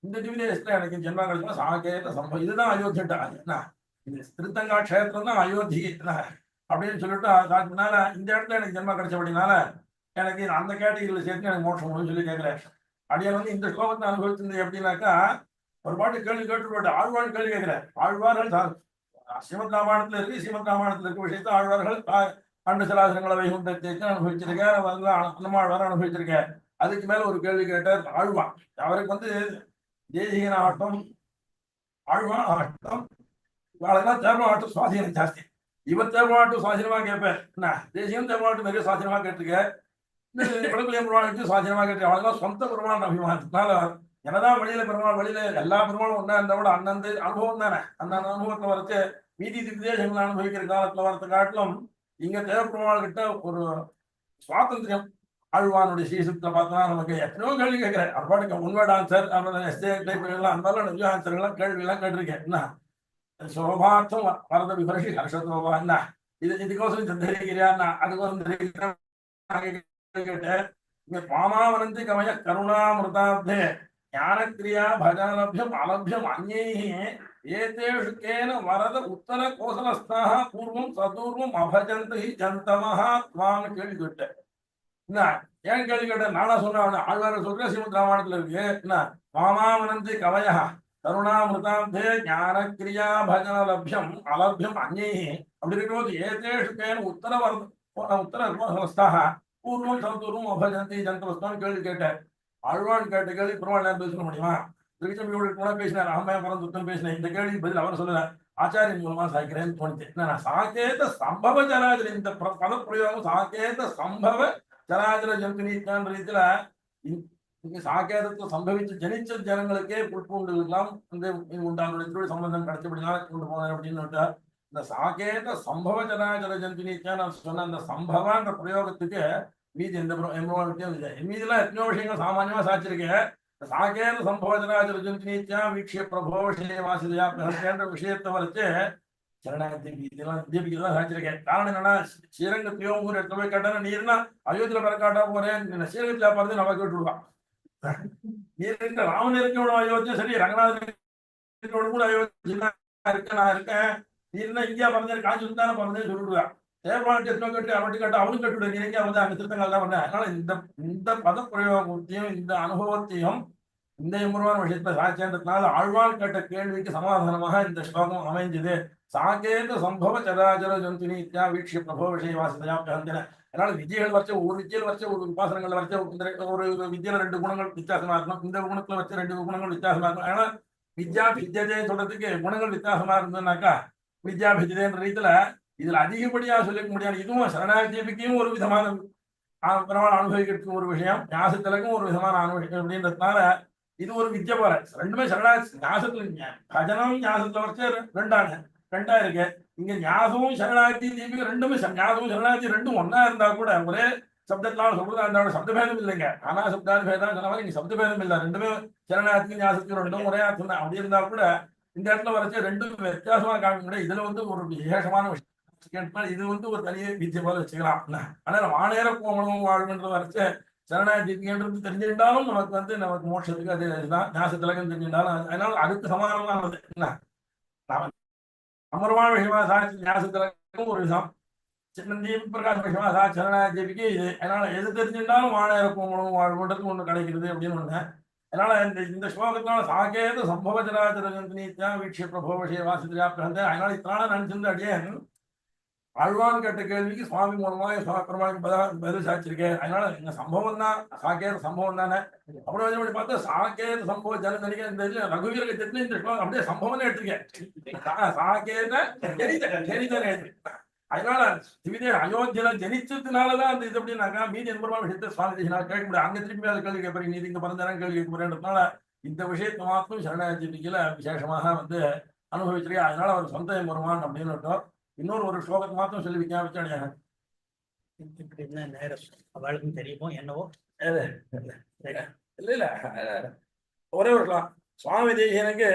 இந்த திவ்யதேசத்துல எனக்கு ஜென்மம் கிடைச்சா சாகேத சம்பவம் இதுதான் அயோத்தியா என்ன இது திருத்தங்கா கஷேத்திரம் தான் அயோத்தி அப்படின்னு சொல்லிட்டு அதனால இந்த இடத்துல எனக்கு ஜென்மம் கிடைச்சபடினால எனக்கு அந்த கேட்டகிரியில சேர்த்து எனக்கு மோட்சம் சொல்லி கேட்கிறேன். அடியார் வந்து இந்த ஸ்லோகத்தை அனுபவிச்சிருந்தது எப்படின்னாக்கா ஒரு பாட்டு கேள்வி கேட்டு ஆழ்வார் கேள்வி கேட்கிறேன். ஆழ்வார்கள் ஸ்ரீமத் ராமாயணத்துல இருக்கு. ஸ்ரீமத் ராமாயணத்துல இருக்க விஷயத்த ஆழ்வார்கள் ஆண்டு சராசரங்களை வைகுண்டத்தை அனுபவிச்சிருக்கேன். அன்னமாழ்வார் அனுபவிச்சிருக்கேன். அதுக்கு மேல ஒரு கேள்வி கேட்டார் ஆழ்வான். அவருக்கு வந்து தேசிகன ஆட்டம் ஆழ்வான் ஆட்டம் இவாளெல்லாம் தேர்வு ஆட்டம் சுவாதீனம் ஜாஸ்தி. இவன் தேர்வு ஆட்டம் சுவாதீனமா கேட்பேன். என்ன தேசியம் தேர்வு ஆட்டம் நிறைய சுவாதீனமா கேட்டிருக்கேன். விளக்குலைய பெருமாளுக்கு சுவாதீனமா கேட்டு அவளெல்லாம் சொந்த பெருமாள் அபிமானத்தினால என்னதான் வெளியில பெருமாள் வெளியில எல்லா பெருமாளும் ஒன்னா இருந்த கூட அந்தந்த அனுபவம் தானே. அந்த அனுபவத்தை வரைச்சு மீதி விதேசங்களை அனுபவிக்கிற காலத்துல வரத்த காட்டிலும் இங்க தேவ பெருமாள் கிட்ட ஒரு சுவாதந்திரம் ஆழ்வானுடைய சீசத்தை பார்த்தோம்னா நமக்கு எத்தனையோ கேள்வி கேட்கிறேன். அப்பாட்டுக்கு உண்மையோட ஆன்சர் எல்லாம் அந்த மாதிரி நிறைய ஆன்சர் எல்லாம் கேள்வி எல்லாம் கேட்டிருக்கேன். என்ன சோபார்த்தம் வரத விபரிஷி ஹர்ஷத்தோபா என்ன இதுக்கோசரம் தெரிவிக்கிறியா அதுக்கோசரம் தெரிவிக்கிறேன் கேட்டேன். இங்க பாமாவனந்தி கமய கருணாமிருதாப்தே ஞானக்கிரியா பஜனலபியம் அலபியம் அந்நைஹி ஏதேஷு கேன வரத உத்தர கோசலஸ்தாக பூர்வம் சதூர்வம் அபஜந்தி ஜந்தமஹ துவான்னு கேள்வி கேட்டேன். என்ன ஏன் கேள்வி கேட்டேன்? நானா சொன்னேன் ஆழ்வார் சொல்றேன். ஸ்ரீமத் ராமாயணத்துல இருக்கு. என்ன பாமாவனந்தி கவயா கருணாமிருதாப்தே ஞானக்கிரியா பஜனலபியம் அலபியம் அந்நைஹி அப்படி இருக்கும்போது ஏதேஷு கேன உத்தர கோசலஸ்தாக பூர்வம் சதூர்வம் அபஜந்தி ஜந்தமஸ்தான் கேள்வி கேட்டேன். ஆழ்வான் கேட்ட கேள்வி பெருமாள் நேரம் பேச முடியுமா? திருச்செம்பியோடு கூட பேசினார். ராமாய பரந்துத்தம் பேசினேன். இந்த கேள்வி பதில் அவர் சொல்லல ஆச்சாரியின் மூலமா சாய்க்கிறேன்னு தோணுச்சு. என்ன சாகேத சம்பவ ஜராஜர இந்த பத பிரயோகம் சாகேத சம்பவ ஜராஜர ஜந்து நீத்தான்ற ரீதியில இங்க சாகேதத்தை சம்பவிச்சு ஜனிச்ச ஜனங்களுக்கே புட்பூண்டு எல்லாம் வந்து உண்டான சம்பந்தம் கிடைச்சபடினால கொண்டு போனேன் அப்படின்னு இந்த சாகேத சம்பவ ஜராஜர ஜந்து நீத்தான்னு சொன்ன அந்த சம்பவன்ற பிரயோகத்துக்கு மீதி எந்த மீதிலாம் எத்தனையோ விஷயங்கள் சாமானியமா சாச்சிருக்கேன். சாகேத சம்பவஜனாஜர ஜந்தினித்யா வீக்ஷிய பிரபோ விஷய வாசிதையா என்ற விஷயத்தை வரைச்சு சரணாகத்தி இதெல்லாம் தீபிக்கெல்லாம் சாச்சிருக்கேன். காரணம் என்னன்னா ஸ்ரீரங்கத்திலயோ ஊர் எடுத்து போய் கேட்டா நீர்னா அயோத்தியில பிறக்காட்டா போறேன் ஸ்ரீரங்கத்தில பார்த்து நம்ம கேட்டு விடுவான். நீர் ராமன் இருக்கணும் அயோத்தியா சரி ரங்கநாதன் கூட அயோத்தியா இருக்கேன் நான் இருக்கேன். நீர்னா இந்தியா பிறந்தேன் காஞ்சி தானே பிறந்தேன்னு சொல்லிவிடுவான். தேர்வாளர் கேட்டு அவன் கேட்டு அவனும் கேட்டு நீங்க வந்து அங்க திருத்தங்கள் தான் பண்ணேன். அதனால இந்த பத பிரயோகத்தையும் இந்த அனுபவத்தையும் இந்த எம்பருவான் விஷயத்துல சாட்சியன்றதுனால ஆழ்வான் கேட்ட கேள்விக்கு சமாதானமாக இந்த ஸ்லோகம் அமைஞ்சது. சாகேத சம்பவ சராச்சர ஜந்து நீத்யா வீக்ஷிய பிரபோ விஷய வாசிதையா கந்தன. அதனால விஜயங்கள் வச்ச ஒரு விஜயில் வச்ச ஒரு உபாசனங்கள் வச்ச ஒரு விஜயில 2 குணங்கள் வித்தியாசமா இருக்கணும். இந்த குணத்துல வச்ச 2 குணங்கள் வித்தியாசமா இருக்கணும். அதனால வித்யா பிஜதே சொல்றதுக்கு குணங்கள் வித்தியாசமா இருந்ததுனாக்கா வித்யா பிஜதேன்ற ரீதியில இதுல அதிகப்படியா சொல்லிக்க முடியாது. இதுவும் சரணாகதியும் ஒரு விதமான பெருமாள் அனுபவிக்கிறதுக்கு ஒரு விஷயம், ஞாசத்திலக்கும் ஒரு விதமான அனுபவிக்கும் அப்படின்றதுனால இது ஒரு வித்யா போல. ரெண்டுமே சரணாகதி ஞாசத்துல பஜனம் ஞாசத்துல வச்சு ரெண்டா இருக்கு. இங்க ஞாசமும் சரணாகதி தீபிக்கும் ரெண்டுமே ஞாசமும் சரணாகதி ரெண்டும் ஒன்னா இருந்தா கூட ஒரே சப்தத்தினால சொல்றதா இருந்தாலும் சப்தபேதம் இல்லைங்க. ஆனா சப்தாபேதம் சொன்ன மாதிரி இங்க சப்தபேதம் இல்லை. ரெண்டுமே சரணாகதி ஞாசத்துக்கு ரெண்டும் ஒரே அர்த்தம் தான். அப்படி இருந்தா கூட இந்த இடத்துல வரைச்சு ரெண்டும் வித்தியாசமா காமிக்க. இதுல வந்து ஒரு விசேஷமான விஷயம் இது வந்து ஒரு தனியே வித்திய போல வச்சுக்கலாம். ஆனா வானேர கோமணமும் வாழ்வுன்ற வரைச்சு சரணாகதின்றது தெரிஞ்சுட்டாலும் நமக்கு வந்து நமக்கு மோட்சத்துக்கு அது இதுதான் ஞாசத்திலகம் தெரிஞ்சுட்டாலும் அதனால அதுக்கு சமானமானது. என்ன அமர்வான விஷயமா சாட்சி ஞாசத்திலகம் ஒரு விதம் சின்னந்தீப் பிரகாஷ் விஷயமா சரணாய தேவிக்கு இது அதனால எது தெரிஞ்சுட்டாலும் வாழ இருக்கும் உணவு வாழ்வுன்றது ஒண்ணு கிடைக்கிறது அப்படின்னு ஒண்ணு. அதனால இந்த ஸ்லோகத்தினால சாகேது சம்பவ ஜராஜரஜந்தியா வீட்சிய பிரபோ விஷய வாசித்தியா பிறந்த அதனால இத்தனால நினைச்சிருந்த அடியே ஆழ்வான் கேட்ட கேள்விக்கு சுவாமி மூலமாக பெருமாளுக்கு பதில் சாச்சிருக்கேன். அதனால இந்த சம்பவம் தான் சாக்கேத சம்பவம் தானே. அப்படி பார்த்தா சாக்கேத சம்பவ ஜனதனிக்க இந்த ரகுவீர கட்சத்துல இந்த ஸ்லோகம் அப்படியே சம்பவம்னு எடுத்திருக்கேன். சாக்கேத ஜனிதனை எடுத்திருக்கேன். அதனால திவிதே அயோத்தியில ஜனிச்சதுனாலதான் அந்த இது அப்படின்னாக்கா மீதி என்பதா விஷயத்தை சுவாமி தேசிகனால கேட்க முடியாது. அங்க திரும்பி அதை கேள்வி கேட்பறீங்க, நீதி இங்க பிறந்தாலும் கேள்வி கேட்க போறேன்றதுனால இந்த விஷயத்தை மாத்திரம் சரணாஜிபிக்கல விசேஷமாக அனுபவிச்சிருக்கேன். அதனால அவர் சொந்த வருவான் அப்படின்னு இன்னொரு ஒரு ஸ்லோகத்தை மாத்திரம் சொல்லி வைக்க வச்சாடியாக இப்படி என்ன நேரம் அவளுக்கும் தெரியுமோ என்னவோ. இல்ல இல்ல ஒரே ஒரு சுவாமி தேசிகனுக்கு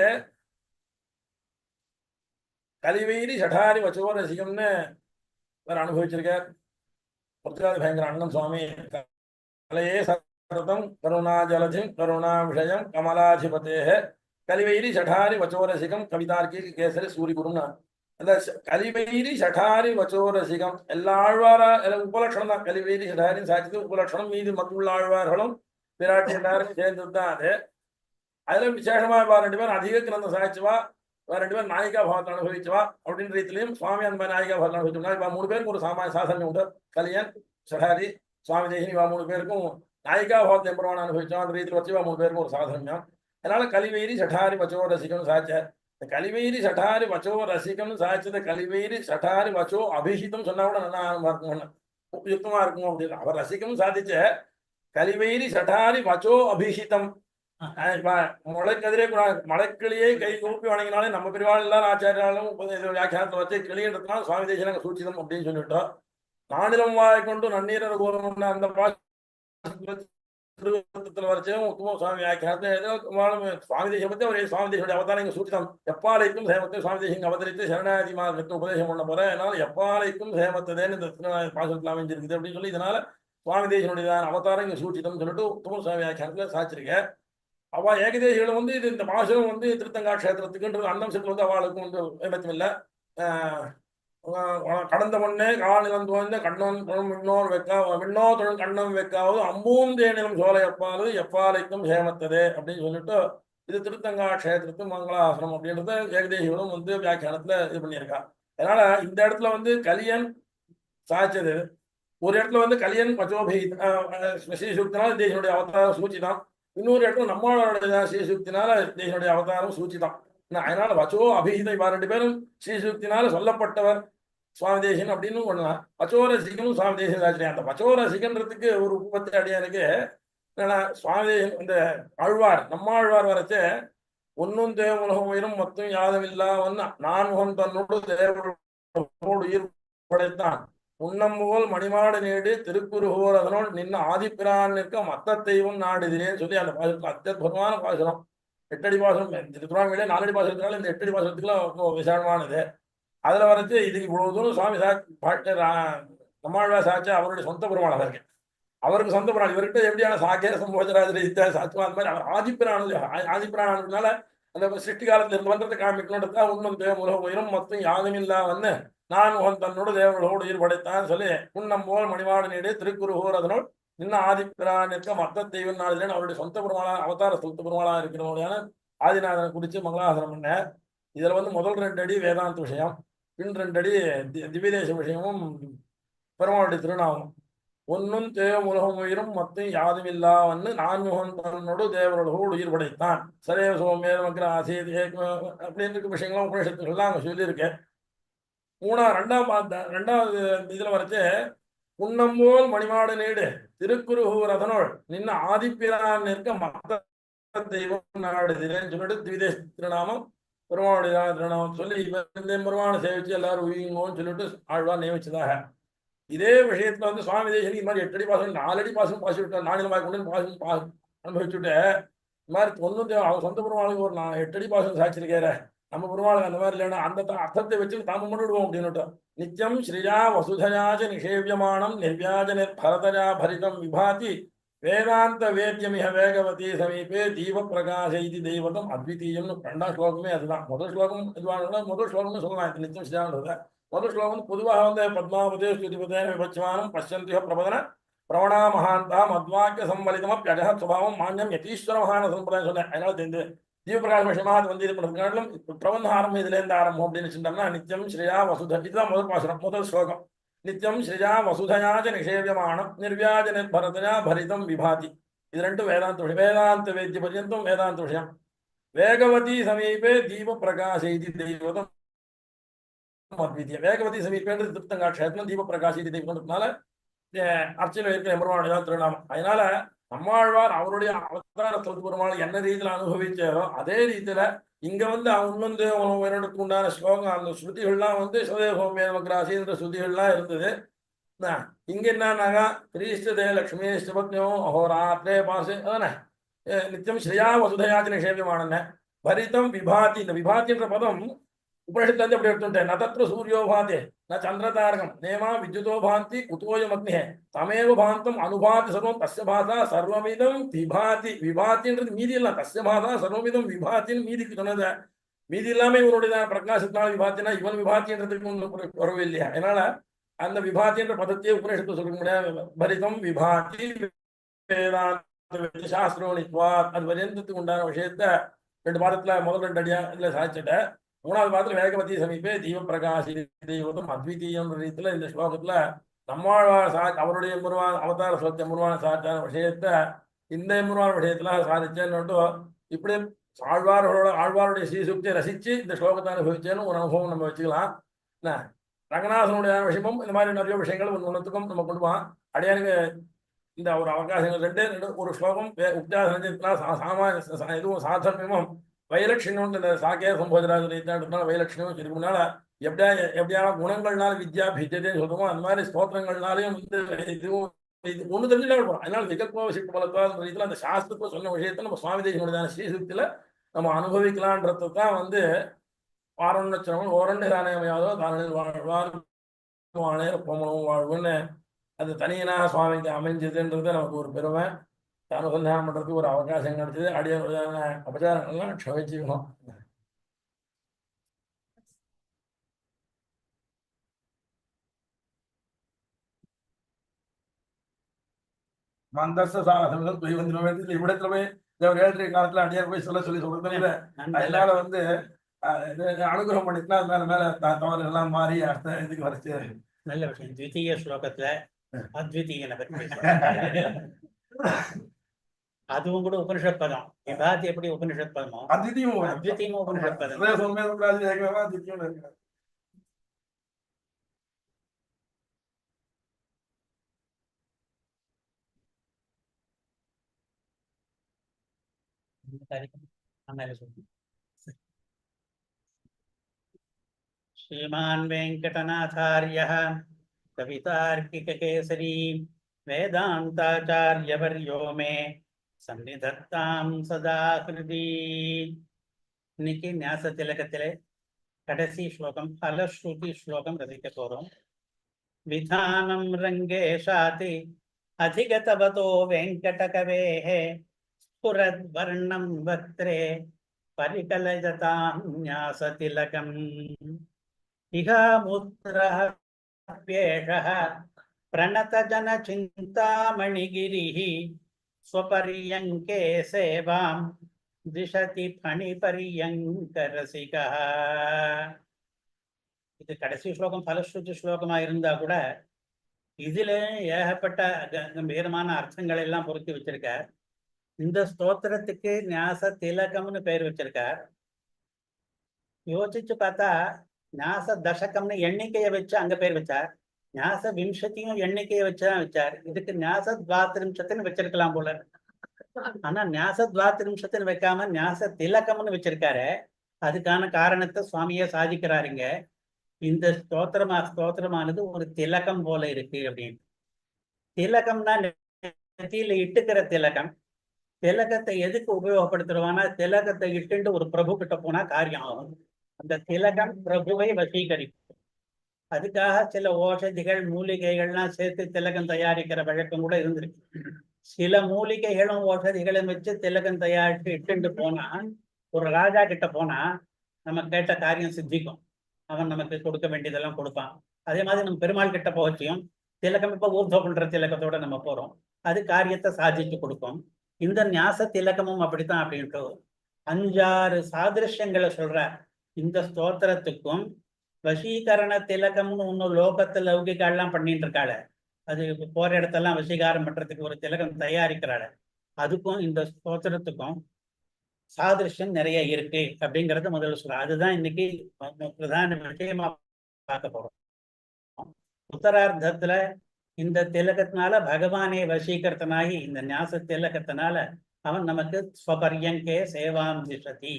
கலிவீரி சடாரி வச்சோ ரசிகம்னு வேற அனுபவிச்சிருக்கார். பயங்கர அண்ணன் சுவாமி கலையே சதம் கருணா ஜலதிம் கருணா விஷயம் கமலாதிபதே கலிவீரி சடாரி வச்சோ ரசிகம் கவிதார்க்கி கேசரி சூரிகுருன்னு அந்த கலிவீரி சடாரி வச்சோ ரசிகம் எல்லா ஆழ்வார உபலட்சணம் தான். கலிவீரி சடாரின்னு சாட்சித்து உபலட்சணம் மீது மக்குள்ள ஆழ்வார்களும் பிராட்டி எல்லாரும் சேர்ந்தது தான் அது. அதுல விசேஷமா ரெண்டு பேரும் அதிக கிரந்தம் சாய்ச்சுவா, ரெண்டு பேரும் நாயிகா பாவத்தை அனுபவிச்சுவா அப்படின்ற ரீதியிலையும் சுவாமி அந்த மாதிரி நாயிகா பாவத்தை அனுபவிச்சோம்னா இப்ப 3 பேருக்கு ஒரு சாசனம் உண்டு. கலியன் சடாரி சுவாமி தேசினி 3 பேருக்கும் நாயிகா பாவத்தை எம்பெருமான் அனுபவிச்சோம். அந்த ரீதியில் வச்சு 3 பேருக்கும் ஒரு சாசனம். அதனால கலிவீரி சடாரி வச்சோ ரசிகம்னு சாய்ச்ச. இந்த கலிவீரி சடாரி வச்சோ ரசிகம்னு சாய்ச்சது கலிவீரி சடாரி வச்சோ அபிஷிதம் சொன்னா கூட நல்லா இருக்கும், உபயுக்தமா இருக்கும் அப்படின்னு அவர் ரசிகம்னு சாதிச்ச. கலிவீரி சடாரி வச்சோ அபிஷிதம் முளைக்கதிரே மலைக்கிளியை கை கூப்பி வணங்கினாலே நம்ம பெரியவாள் எல்லாரும் ஆச்சாரியாலும் வியாக்கியானத்தை வச்சு கிளின்றதுனால சுவாமி தேசிகன் சூச்சிதம் அப்படின்னு சொல்லிட்டோம். நானிலம் வாய் கொண்டு நன்னீரர் கோரம் அந்த வரைச்சும் உத்தம சுவாமி வியாக்கியானத்தை சுவாமி தேசம் பத்தி அவரே சுவாமி தேசிய அவதாரம் சூச்சிதம் எப்பாலைக்கும் சேமத்தை சுவாமி தேசியம் அவதரித்து சரணாதி மாதத்துக்கு உபதேசம் பண்ண போறேன். அதனால எப்பாலைக்கும் சேமத்ததேன்னு இந்த பாசத்துல அமைஞ்சிருக்குது அப்படின்னு சொல்லி இதனால சுவாமி தேசியனுடைய அவதாரம் இங்க சூச்சிதம் சொல்லிட்டு உத்தம சுவாமி வியாக்கியானத்துல சாச்சிருக்கேன். அவ ஏகதேசிகள் இது இந்த பாசனம் திருத்தங்கா கஷேத்திரத்துக்குன்றது அன்னம்சத்துல அவளுக்கு விபத்தம் இல்லை. கடந்த பொண்ணே காலிலம் தோய்ந்த கண்ணன் விண்ணோர் வைக்கா விண்ணோ தொழில் கண்ணம் வைக்காவது அம்பூம் தேனிலும் சோலை எப்பாவது எப்பாலைக்கும் சேமத்ததே அப்படின்னு சொல்லிட்டு இது திருத்தங்கா கஷேத்திரத்து மங்களாசனம் அப்படின்றத ஏகதேசிகளும் வியாக்கியானத்துல இது பண்ணியிருக்கா. அதனால இந்த இடத்துல கலியன் சாய்ச்சது, ஒரு இடத்துல கலியன் பச்சோபி ஸ்ரீசூக்தினால தேசியனுடைய அவதார சூச்சி தான். இன்னொரு இடத்துல நம்மளோட ஸ்ரீசூக்தினால தேசியனுடைய அவதாரம் சூச்சி தான். அதனால வச்சோ அபிஹித இவா 2 பேரும் ஸ்ரீசூக்தினால சொல்லப்பட்டவர் சுவாமி தேசிகன் அப்படின்னு பண்ணலாம். வச்சோ ரசிகனும் சுவாமி தேசிகன் ஆச்சரியம். அந்த வச்சோ ரசிகன்றதுக்கு ஒரு உபத்தி அடியாருக்கு சுவாமி தேசிகன் இந்த ஆழ்வார் நம்மாழ்வார் வரைச்ச ஒன்னும் தேவ உலகம் உயிரும் மொத்தம் யாதமில்லா நான் முகம் தன்னோடு தேவோடு உயிர் படைத்தான் உண்ணம்போல் மணிமாடு நீடு திருக்குறுகோர் அதனோடு நின்று ஆதிப்பிரான் நிற்க மத்த தெய்வம் நாடுதிரேன்னு சொல்லி அந்த பாசனத்துல அத்தியுதமான பாசனம். 8 அடி பாசனம் திருத்துறாங்களே 4 அடி பாசனத்தினால இந்த 8 அடி பாசனத்துக்குலாம் விசாலமானது. அதுல வரைச்சு இதுக்கு இவ்வளவு தூரம் சுவாமி நம்மாழ்வா சாட்சி அவருடைய சொந்த பெருமாள் அவருக்கு அவருக்கு சொந்த பெருமாள். இவர்கிட்ட எப்படியான சாக்கிய சம்போஜராஜர் சாட்சிமா அந்த மாதிரி அவர் ஆதிப்பிரானால அந்த சிருஷ்டி காலத்துல இருந்து வந்ததை காமிக்கணுன்றதா உண்மம் தேவ உலகம் உயிரும் மொத்தம் யாதுமில்லா நான் முகன் தன்னோடு தேவர்களோடு உயிர் படைத்தான் சொல்லி உண்ணம் போல் மணிமாடு நீடு திருக்குறுகோர் அதனோடு இன்னும் ஆதிப்பிரான் இருக்க மத்த தெய்வம் நாடுலேன்னு அவருடைய சொந்த பெருமாளா அவதார சொந்த பெருமாளா இருக்கிறவங்களுடைய ஆதிநாதனை குறித்து மங்களாசனம் பண்ண. இதுல முதல் 2 அடி வேதாந்த விஷயம், பின் 2 அடி திவ்யதேச விஷயமும் பெருமாளுடைய திருநாமம். ஒன்னும் தேவ உலகம் உயிரும் மொத்தம் யாதுமில்லா நான் முகன் தன்னோடு தேவர்களோடு உயிர் படைத்தான் சரேவ சோமே மக்கள் ஆசை அப்படின்னு இருக்க விஷயங்களும் உபநிஷத்துக்கள்லாம் அங்க சொல்லியிருக்கேன். ரெண்டாவது இதுல வரைச்சு உண்ணம்போல் மணிமாடு நீடு திருக்குறுகூர் அதனோள் நின்று ஆதிப்பிரான் நிற்க மத்த தெய்வம் நாடுதிரேன்னு சொல்லிட்டு திவிதேச திருநாமம் பெருமாளுடைய திருநாமம் சொல்லி பெருமானை சேவிச்சு எல்லாரும் உயிங்கோன்னு சொல்லிட்டு ஆழ்வார் நியமிச்சதாக. இதே விஷயத்துல சுவாமி தேசிகன் இது மாதிரி 8 அடி பாசனம் 4 அடி பாசனம் பாசி விட்டார். நானிலமாய் கொண்டு பாசனம் அனுபவிச்சுட்டு இது மாதிரி அவன் சொந்த பெருமாளுக்கு ஒரு 8 அடி பாசனம் சாய்ச்சிருக்காரு. நம்ம பெருமாளுக்கு அந்த மாதிரி இல்லைன்னா அந்த அர்த்தத்தை வச்சு தாம பண்ணிவிடுவோம் அப்படின்னு. நித்தியம் ஸ்ரீயா வசுதயாஜ நிஷேவியமானம் நிர்வியாஜ நிர்பரதயா பரிதம் விபாதி வேதாந்த வேத்தியமிக வேகவதி சமீபே தீப பிரகாச இது தெய்வதம் அத்விதீயம்னு 2ஆம் ஸ்லோகமே அதுதான். முதல் ஸ்லோகம் இதுவான முதல் ஸ்லோகம்னு சொல்லலாம். நித்தியம் ஸ்ரீயான்றத முதல் ஸ்லோகம் வந்து பொதுவாக வந்து பத்மாவதே ஸ்துதிபதே விபட்சமானம் பஷ்யந்தியோ பிரபதன பிரவணா மகாந்தா மத்வாக்கிய சம்பலிதம் அஜக சுபாவம் மான்யம் யதீஸ்வர மகான சம்பிரதாயம் சொன்னேன். அதனால இந்த தீபபிரகாஷ விஷயமாக அது வந்து இது பண்ணுறதுனாலும் பிரபந்த ஆரம்பம் இதுலேருந்து ஆரம்பம் அப்படின்னு வச்சுட்டோம்னா நித்தியம் ஸ்ரீயா வசுத இதுதான் முதல் பாசனம் முதல் ஸ்லோகம். நித்தியம் ஸ்ரீயா வசுதயாஜ நிஷேவியமானம் நிர்வியாஜ நிர்பரதயா பரிதம் விபாதி. இது ரெண்டும் வேதாந்த விஷயம். வேதாந்த வேத்திய பர்யந்தம் வேதாந்த விஷயம். வேகவதி சமீபே தீப பிரகாச இது தெய்வதம் அத்விதீய. வேகவதி சமீபேன்றது திருப்தங்கா க்ஷேத்திரம் தீப பிரகாச இது தெய்வம்ன்றதுனால அர்ச்சனை இருக்கிற எம்பெருமானுடைய திருநாமம். அதனால நம்மாழ்வார் அவருடைய அவதார பெருமாள் என்ன ரீதியில அனுபவிச்சாரோ அதே ரீதியில இங்க வந்து அவங்க வந்து உயிரினத்துக்கு உண்டான ஸ்லோகம் அந்த ஸ்ருதிகள்லாம் வந்து சிவதேவமேமக்ராசின்ற ஸ்ருதிகள்லாம் இருந்தது. இங்க என்னன்னாக்கா கிரீஷ்டதே லக்ஷ்மி சிவத்யம் அஹோராத்ரே பாசு அதானே நித்தியம் ஸ்ரீயா வசுதயாஜ நிஷேவியமான பரிதம் விபாதி. இந்த விபாதின்ற பதம் உபனிஷத்துல இருந்து அப்படி எடுத்துட்டேன். நதத்ர சூரியோ பாந்தே ந சந்திரதாரகம் நேமா வித்யுதோ பாந்தி குதோயம் அக்னே தமேவ பாந்தம் அனுபாதி சர்வம் தஸ்ய பாதா சர்வமிதம் விபாதி. விபாதின்றது மீதி இல்லை, தஸ்ய பாதா சர்வமிதம் விபாத்தின்னு மீதிக்கு சொன்னது. மீதி இல்லாம இவனுடைய பிரகாசத்தினால விபாத்தினா இவன் விபாத்தின்றதுக்கு ஒன்றும் வரவே இல்லையா. அதனால அந்த விபாத்தின்ற பதத்தையே உபநிஷத்து சொல்ல முடியாது. பரிதம் விபாதி வேதாந்த சாஸ்திரோனித்வா. அது பரியந்தத்துக்கு உண்டான விஷயத்த 2 பாதத்துல முதல் 2 அடியா இதுல சாதிச்சுட்ட. 3வது பாதத்துல வேகவதி சமீபே தீப பிரகாசி தெய்வதம் அத்விதீயம் ரீதியில இந்த ஸ்லோகத்துல நம்மாழ்வார் அவருடைய முருவான் அவதார சொத்த முருவான சாத்தான விஷயத்த இந்த முருவான விஷயத்துல சாதிச்சேன்னு இப்படி ஆழ்வாருடைய ஸ்ரீசுக்தியை ரசிச்சு இந்த ஸ்லோகத்தை அனுபவிச்சேன்னு ஒரு அனுபவம் நம்ம வச்சுக்கலாம். என்ன ரங்கநாதனுடைய விஷயமும் இந்த மாதிரி நிறைய விஷயங்கள் ஒன்றுத்துக்கும் நம்ம கொண்டுவான். அடையானுக்கு இந்த ஒரு அவகாசங்கள் 2 ஒரு ஸ்லோகம் இதுவும் சாதர்மியமும் வைலட்சணியம் இந்த சாக்கிய சம்போதராஜனால வைலட்சணியம் இருக்குனால எப்படியான குணங்கள்னால வித்யா பிஜதேன்னு சொல்லுவோம். அந்த மாதிரி ஸ்தோத்திரங்கள்னாலையும் வந்து இதுவும் இது ஒன்று தெரிஞ்சுட்டா போகிறோம். அதனால விகல்ப சிட்டு பலத்தால் ரீதியில் அந்த சாஸ்திரத்தில் சொன்ன விஷயத்தை நம்ம சுவாமி தேசியனுடைய ஸ்ரீசுக்தியில் நம்ம அனுபவிக்கலான்றது தான் வந்து வாரணச்சரவன் ஓரண்டு தானேமையாதோ தானில் வாழ்வார் வாழையர் பொம்மனும் வாழ்வுன்னு அது தனியனாக சுவாமிக்கு அமைஞ்சதுன்றது நமக்கு ஒரு பெருமை. அனுசந்தானம் பண்றதுக்கு ஒரு அவகாசம் கிடைச்சது. அடிய அபச்சாரங்கள்லாம் க்ஷமிச்சுக்கணும். மந்தஸ்த சாதனம் இவ்விடத்துல போய் ஒரு 7 காலத்துல அடியார் போய் சொல்லி சொல்றது அதனால வந்து அனுகிரகம் பண்ணிட்டுனா மேல மேல தவறு எல்லாம் மாறி அடுத்த இதுக்கு வரைச்சு நல்ல விஷயம். த்விதீய ஸ்லோகத்துல அத்விதீயனை பற்றி அதுவும் கூட உபனிஷத் பதம். விபாதி எப்படி உபனிஷத் பதமோ அத்விதீயமும் உபனிஷத் பதம். श्रीमान् वेंकटनाथार्यः कवितार्किककेसरी वेदांताचार्यवर्यो मे सन्निधत्तां सदा हृदि. இன்னைக்கு ஞாச திலகத்திலே கடைசி ஸ்லோகம் ஃபலஸ்ருதி ஸ்லோகம் ரசிக்க போறோம். விதானம் ரங்கேஷாதி அதிகதவதோ வெங்கடகவேः ஸ்புரத்வர்ணம் வக்த்ரே பரிகலயதாம் ஞாச திலகம் இஹமுத்ரஹ ப்யேஷஹ பிரணதஜன சிந்தாமணிகிரிஹ ஸ்வபர்யங்கே சேவாம் திஷதி பணிபர்யங்கரசிகஹ. இது கடைசி ஸ்லோகம் ஃபலஸ்ருதி ஸ்லோகமா இருந்தா கூட இதுல ஏகப்பட்ட கம்பீரமான அர்த்தங்கள் எல்லாம் பொருத்தி வச்சிருக்கார். இந்த ஸ்தோத்திரத்துக்கு ஞாச திலகம்னு பேர் வச்சிருக்கார். யோசிச்சு பார்த்தா ஞாச தசகம்னு எண்ணிக்கையை வச்சு அங்க பேர் வச்சார். ஞாச விம்சத்தியும் எண்ணிக்கையை வச்சுதான் வச்சார். இதுக்கு ஞாச துவாத்திரிம்சத்துன்னு வச்சிருக்கலாம் போல. ஆனா ஞாச துவாத்திரிம்சத்துன்னு வைக்காம ஞாச திலகம்னு வச்சிருக்காரு. அதுக்கான காரணத்தை சுவாமியே சாதிக்கிறாருங்க. இந்த ஸ்தோத்திரமானது ஒரு திலகம் போல இருக்கு அப்படின்னு. திலகம்னா நெத்தியில இட்டுக்கிற திலகம். திலகத்தை எதுக்கு உபயோகப்படுத்துறவானா திலகத்தை இட்டுண்டு ஒரு பிரபு கிட்ட போனா காரியம் ஆகும். அந்த திலகம் பிரபுவை வசீகரிக்கும். அதுக்காக சில ஓஷதிகள் மூலிகைகள்லாம் சேர்த்து திலகம் தயாரிக்கிற வழக்கம் கூட இருந்திருக்கு. சில மூலிகைகளும் ஓஷதிகளும் வச்சு திலகம் தயாரித்து இட்டுண்டு போனா ஒரு ராஜா கிட்ட போனா நம்ம கேட்ட காரியம் சித்திக்கும். அவன் நமக்கு கொடுக்க வேண்டியதெல்லாம் கொடுப்பான். அதே மாதிரி நம்ம பெருமாள் கிட்ட போகச்சியும் திலகம் இப்ப ஊர்தோ பண்ற திலகத்தோட நம்ம போறோம், அது காரியத்தை சாதிச்சு கொடுக்கும். இந்த ஞாச திலகமும் அப்படித்தான் அப்படின்ட்டு 5-6 சாதிருஷ்யங்களை சொல்ற. இந்த ஸ்தோத்திரத்துக்கும் வசீகரண திலகம்னு ஒன்னும் லோகத்துல லௌகிகாலாம் பண்ணிட்டு இருக்காள, அது போற இடத்தெல்லாம் வசீகாரம் பண்றதுக்கு ஒரு திலகம் தயாரிக்கிறாள், அதுக்கும் இந்த ஸ்தோத்திரத்துக்கும் சாதிருஷ்யம் நிறைய இருக்கு அப்படிங்கறத முதல்ல சொல்றேன். அதுதான் இன்னைக்கு பிரதான விஷயமா பார்க்க போறோம். உத்தரார்த்தத்துல இந்த திலகத்தினால பகவானே வசீகரத்தனாகி இந்த ஞாச திலகத்தினால அவன் நமக்கு ஸ்வபர்யங்கே சேவாம் திஷதி,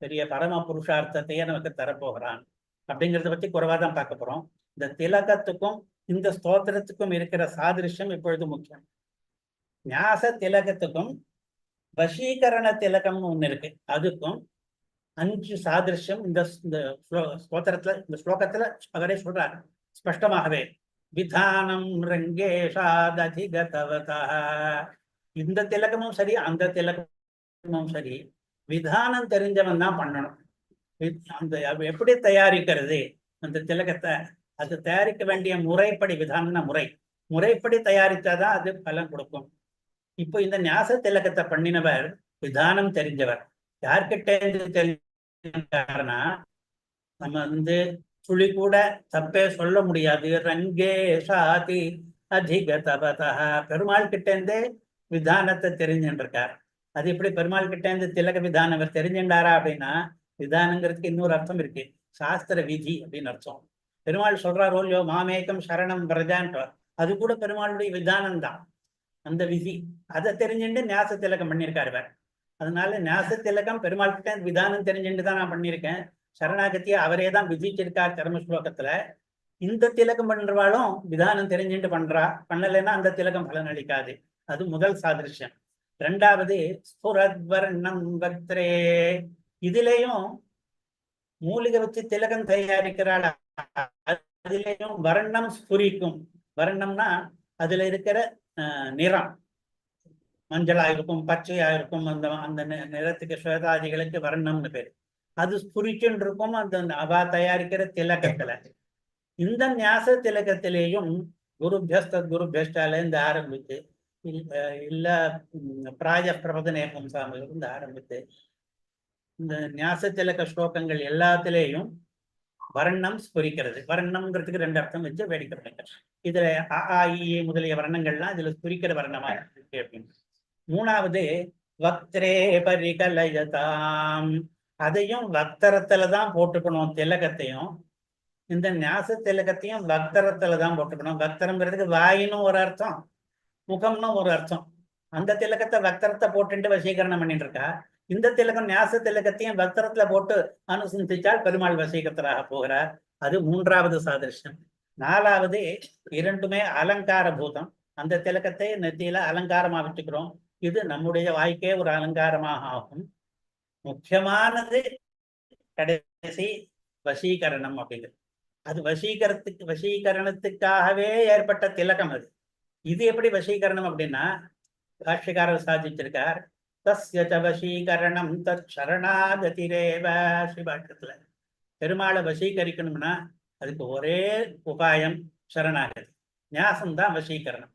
பெரிய பரம புருஷார்த்தத்தையே நமக்கு தரப்போகிறான் அப்படிங்கிறத பத்தி குறைவாதான் பார்க்க போறோம். இந்த திலகத்துக்கும் இந்த ஸ்தோத்திரத்துக்கும் இருக்கிற சாதிருஷ்யம் இப்பொழுது முக்கியம். ஞாச திலகத்துக்கும் வசீகரண திலகம்னு ஒண்ணு இருக்கு, அதுக்கும் 5 சாதிருஷ்யம் இந்த ஸ்தோத்திரத்துல இந்த ஸ்லோகத்துல அவரே சொல்றாரு ஸ்பஷ்டமாகவே. விதானம் ரங்கேஷாததிகதவதா, இந்த திலகமும் சரி அந்த திலகமும் சரி விதானம் தெரிஞ்சவன் தான் பண்ணணும். அந்த எப்படி தயாரிக்கிறது அந்த திலகத்தை, அது தயாரிக்க வேண்டிய முறைப்படி, விதான முறைப்படி தயாரித்தாதான் அது பலன் கொடுக்கும். இப்போ இந்த ஞாச திலகத்தை பண்ணினவர் விதானம் தெரிஞ்சவர். யார்கிட்ட தெரிஞ்சாருன்னா நம்ம துளி கூட தப்பே சொல்ல முடியாது. ரங்கே சாதி அதிக தபதா, பெருமாள் கிட்ட இருந்தே விதானத்தை தெரிஞ்சுருக்கார். அது எப்படி பெருமாள் கிட்ட இருந்து திலக விதானம் அவர் தெரிஞ்சுட்டாரா அப்படின்னா, விதானங்கிறதுக்கு இன்னொரு அர்த்தம் இருக்கு, சாஸ்திர விதி அப்படின்னு அர்த்தம். பெருமாள் சொல்றாரோ இல்லையோ மாமேகம் சரணம் பிரஜான்றார், அது கூட பெருமாளுடைய விதானம் தான், அந்த விதி. அதை தெரிஞ்சுட்டு ஞாச திலகம் பண்ணியிருக்காரு இவர். அதனால ஞாச திலகம் பெருமாள் கிட்ட விதானம் தெரிஞ்சுட்டு தான் நான் பண்ணியிருக்கேன். சரணாகத்தியை அவரே தான் விதிச்சிருக்கார் கர்ம ஸ்லோகத்துல. இந்த திலகம் பண்றவாளும் விதானம் தெரிஞ்சுட்டு பண்றா, பண்ணலைன்னா அந்த திலகம் பலன் அளிக்காது. அது முதல் சாதிருஷ்யம். ரெண்டாவது ஸ்புரத்வர்ணம் வக்திரே, இதுலேயும் மூலிகை வச்சு திலகம் தயாரிக்கிறாள், அதுலேயும் வர்ணம் ஸ்புரிக்கும். வர்ணம்னா அதுல இருக்கிற நிறம், மஞ்சளா இருக்கும், பச்சையா இருக்கும், அந்த அந்த நிறத்துக்கு ஸ்வேதாதிகளுக்கு வர்ணம்னு பேரு. அது ஸ்புரிச்சுன்னு இருக்கும் அந்த அவ தயாரிக்கிற திலகத்துல. இந்த ஞாச திலகத்திலேயும் குருபியஸ்டால இருந்து ஆரம்பித்து இல்ல பிராய பிரபதனே இருந்து ஆரம்பித்து இந்த ஞாச திலக ஸ்லோகங்கள் எல்லாத்திலேயும் வர்ணம் ஸ்புரிக்கிறது. வர்ணம்ங்கிறதுக்கு 2 அர்த்தம் வச்சு வேடிக்கை பண்ணிக்கிறது. இதுல அ இ முதலிய வர்ணங்கள்லாம் இதுல ஸ்புரிக்கிற வர்ணமா இருக்கு அப்படின்னு. மூணாவது வக்திரே பரிகலயதாம், அதையும் வக்தரத்துலதான் போட்டுக்கணும். திலகத்தையும் இந்த ஞாச திலகத்தையும் வக்தரத்துலதான் போட்டுக்கணும். வக்தரம்ங்கிறதுக்கு வாயின்னு ஒரு அர்த்தம், முகம்னு ஒரு அர்த்தம். அந்த திலகத்தை வக்தரத்தை போட்டுட்டு வசீகரணம் பண்ணிட்டு இருக்கா. இந்த திலகம் ஞாச திலகத்தையும் வக்தரத்துல போட்டு அனுசந்திச்சால் பெருமாள் வசீகரத்தராக போகிறார். அது மூன்றாவது சாதிருஷ்யம். நாலாவது இரண்டுமே அலங்கார பூதம். அந்த திலகத்தை நெத்தியில அலங்காரமா வச்சுக்கிறோம், இது நம்முடைய வாய்க்கே ஒரு அலங்காரமாக ஆகும். முக்கியமானது கடைசி வசீகரணம் அப்படிங்கிறது. அது வசீகரணத்துக்காகவே ஏற்பட்ட திலகம் அது. இது எப்படி வசீகரணம் அப்படின்னா, பாஷ்யக்காரர் சாதிச்சிருக்கார், தஸ்ய வசீகரணம் தத் சரணாகதிரேவ. ஸ்ரீபாஷ்யத்துல பெருமாளை வசீகரிக்கணும்னா அதுக்கு ஒரே உபாயம் சரணாகதி, ஞாசம்தான் வசீகரணம்.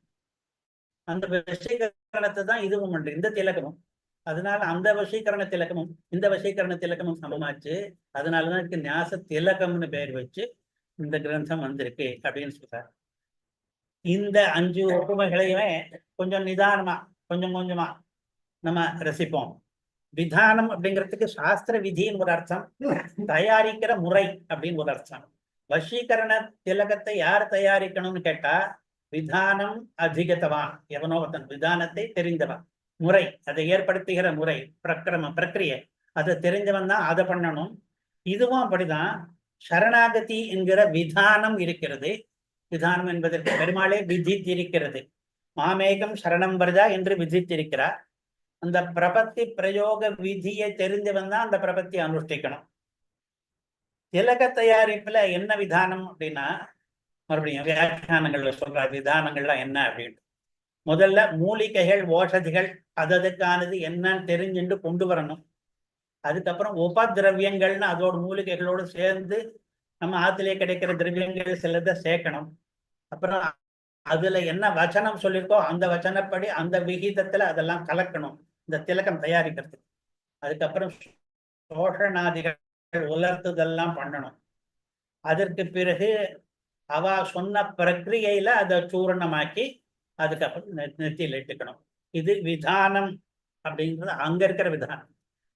அந்த வசீகரணத்தை தான் இதுவும் உண்டு, இந்த திலகமும். அதனால அந்த வசீகரண திலகமும் இந்த வசீகரண திலகமும் சமமாச்சு. அதனாலதான் இதுக்கு ஞாச திலகம்னு பெயர் வச்சு இந்த கிரந்தம் வந்திருக்கு அப்படின்னு சொல்றார். இந்த 5 ஒப்புமைகளையுமே கொஞ்சம் நிதானமா கொஞ்சம் கொஞ்சமா நம்ம ரசிப்போம். விதானம் அப்படிங்கிறதுக்கு சாஸ்திர விதின்னு ஒரு அர்த்தம், தயாரிக்கிற முறை அப்படின்னு ஒரு அர்த்தம். வசீகரண திலகத்தை யார் தயாரிக்கணும்னு கேட்டா, விதானம் அதிகத்தவான், எவனோ ஒருத்தன் விதானத்தை தெரிந்தவன், முறை அதை ஏற்படுத்துகிற முறை, பிரக்கிரியை அதை தெரிஞ்சவன் தான் அதை பண்ணணும். இதுவும் அப்படிதான். சரணாகதி என்கிற விதானம் இருக்கிறது. விதானம் என்பதற்கு பெருமாளே விதித்திருக்கிறது. மாமேகம் சரணம் வருதா என்று விதித்திருக்கிறார். அந்த பிரபத்தி பிரயோக விதியை தெரிஞ்சவன் தான் அந்த பிரபத்தி அனுஷ்டிக்கணும். திலக தயாரிப்புல என்ன விதானம் அப்படின்னா, மறுபடியும் வியாக்கியானங்கள்ல சொல்ற விதானங்கள்லாம் என்ன அப்படின்னு, முதல்ல மூலிகைகள் ஓஷதிகள் அதுக்கானது என்னன்னு தெரிஞ்சுட்டு கொண்டு வரணும். அதுக்கப்புறம் உபதிரவியங்கள்னு அதோட மூலிகைகளோடு சேர்ந்து நம்ம ஆத்திலே கிடைக்கிற திரவியங்கள் சிலதை சேர்க்கணும். அப்புறம் அதுல என்ன வச்சனம் சொல்லியிருக்கோ அந்த வச்சனப்படி அந்த விகிதத்துல அதெல்லாம் கலக்கணும் இந்த திலகம் தயாரிக்கிறதுக்கு. அதுக்கப்புறம் சோஷனாதிகள் உலர்த்துதெல்லாம் பண்ணணும். அதற்கு பிறகு அவ சொன்ன பிரக்கிரியையில அதை சூரணமாக்கி அதுக்கப்புறம் நெத்தியில் இட்டுக்கணும். இது விதானம் அப்படின்றது அங்க இருக்கிற விதானம்.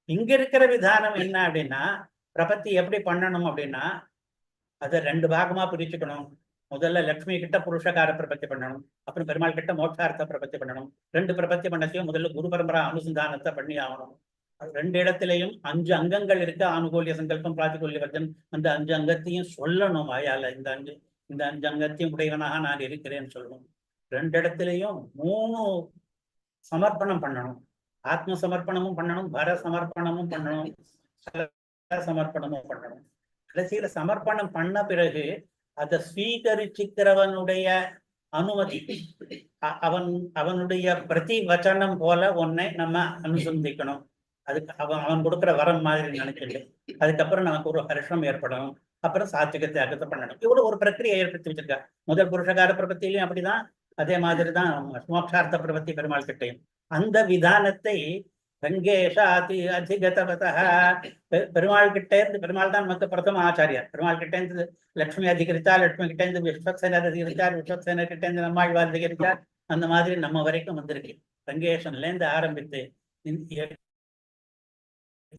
இங்க இருக்கிற விதானம் என்ன அப்படின்னா, பிரபத்தி எப்படி பண்ணணும் அப்படின்னா அதை 2 பாகமா பிரிச்சுக்கணும். முதல்ல லட்சுமி கிட்ட புருஷகார பிரபத்தி பண்ணணும், அப்புறம் பெருமாள் கிட்ட மோட்சார்த்த பிரபத்தி பண்ணணும். 2 பிரபத்தி பண்ணத்தையும் முதல்ல குரு பரம்பரா அனுசந்தானத்தை பண்ணி ஆகணும். 2 இடத்துலையும் 5 அங்கங்கள் இருக்கு. ஆனுகூல்ய சங்கல்பம், பிராதிகூல்ய வர்ஜன். அந்த 5 அங்கத்தையும் சொல்லணும் வாயால. இந்த 5 அங்கத்தையும் உடையவனாக நான் இருக்கிறேன்னு சொல்லணும். 2 இடத்துலையும் 3 சமர்ப்பணம் பண்ணணும். ஆத்ம சமர்ப்பணமும் பண்ணணும், பர சமர்ப்பணமும் பண்ணணும், சமர்ப்பணமும் பண்ணணும். கடைசியில சமர்ப்பணம் பண்ண பிறகு அதை ஸ்வீகரிச்சுக்கிறவனுடைய அனுமதி, அவனுடைய பிரதி வச்சனம் போல ஒன்னை நம்ம அனுசந்திக்கணும். அதுக்கு அவன் கொடுக்குற வரம் மாதிரி நினைச்சிட்டு அதுக்கப்புறம் நமக்கு ஒரு ஹர்ஷம் ஏற்படணும். அப்புறம் சாத்விகத்தை அகத்த பண்ணணும். இவ்வளவு ஒரு பிரக்கிரியை ஏற்படுத்தி வச்சிருக்கா. முதல் புருஷகார பிரபத்திலையும் அப்படிதான், அதே மாதிரிதான் மோட்சார்த்த பிரபத்தி பெருமாள் கிட்டையும். அந்த விதானத்தை ரங்கேஷாதி அதிகதவதா பெருமாள் கிட்டே இருந்து, பெருமாள் தான் நமக்கு பிரதம ஆச்சாரியா. பெருமாள் கிட்டே இருந்து லட்சுமி அதிகரித்தார், லட்சுமி கிட்டே இருந்து விஸ்வக்சேனர் அதிகரித்தார், விஸ்வக்சேனர் கிட்டே இருந்து நம்மாழ்வார் அதிகரித்தார். அந்த மாதிரி நம்ம வரைக்கும் வந்திருக்கு. ரங்கேஷன்ல இருந்து ஆரம்பித்து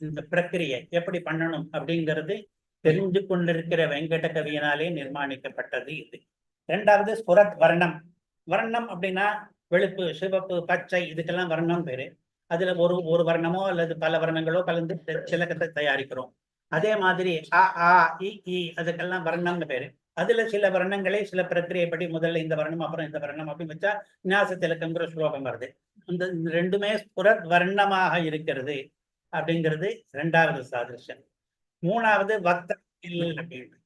இந்த பிரக்கிரியை எப்படி பண்ணணும் அப்படிங்கிறது தெரிஞ்சு கொண்டிருக்கிற வெங்கட கவியினாலே நிர்மாணிக்கப்பட்டது இது. 2வது ஸ்புரத் வர்ணம். வர்ணம் அப்படின்னா வெளுப்பு, சிவப்பு, பச்சை, இதுக்கெல்லாம் வர்ணம் பேரு. அதுல ஒரு வர்ணமோ அல்லது பல வர்ணங்களோ கலந்து திலகத்தை தயாரிக்கிறோம். அதே மாதிரி அ ஆ இ அதுக்கெல்லாம் வர்ணம்னு பேரு. அதுல சில வர்ணங்களை சில பிரக்கிரியைப்படி முதல்ல இந்த வர்ணம் அப்புறம் இந்த வர்ணம் அப்படின்னு வச்சா ஞாச திலகங்கிற ஸ்லோகம் வருது. அந்த 2மே ஸ்புரத் வர்ணமாக இருக்கிறது அப்படிங்கிறது 2வது சாதிருஷ்யம். 3வது வக்தில் அப்படின்னு.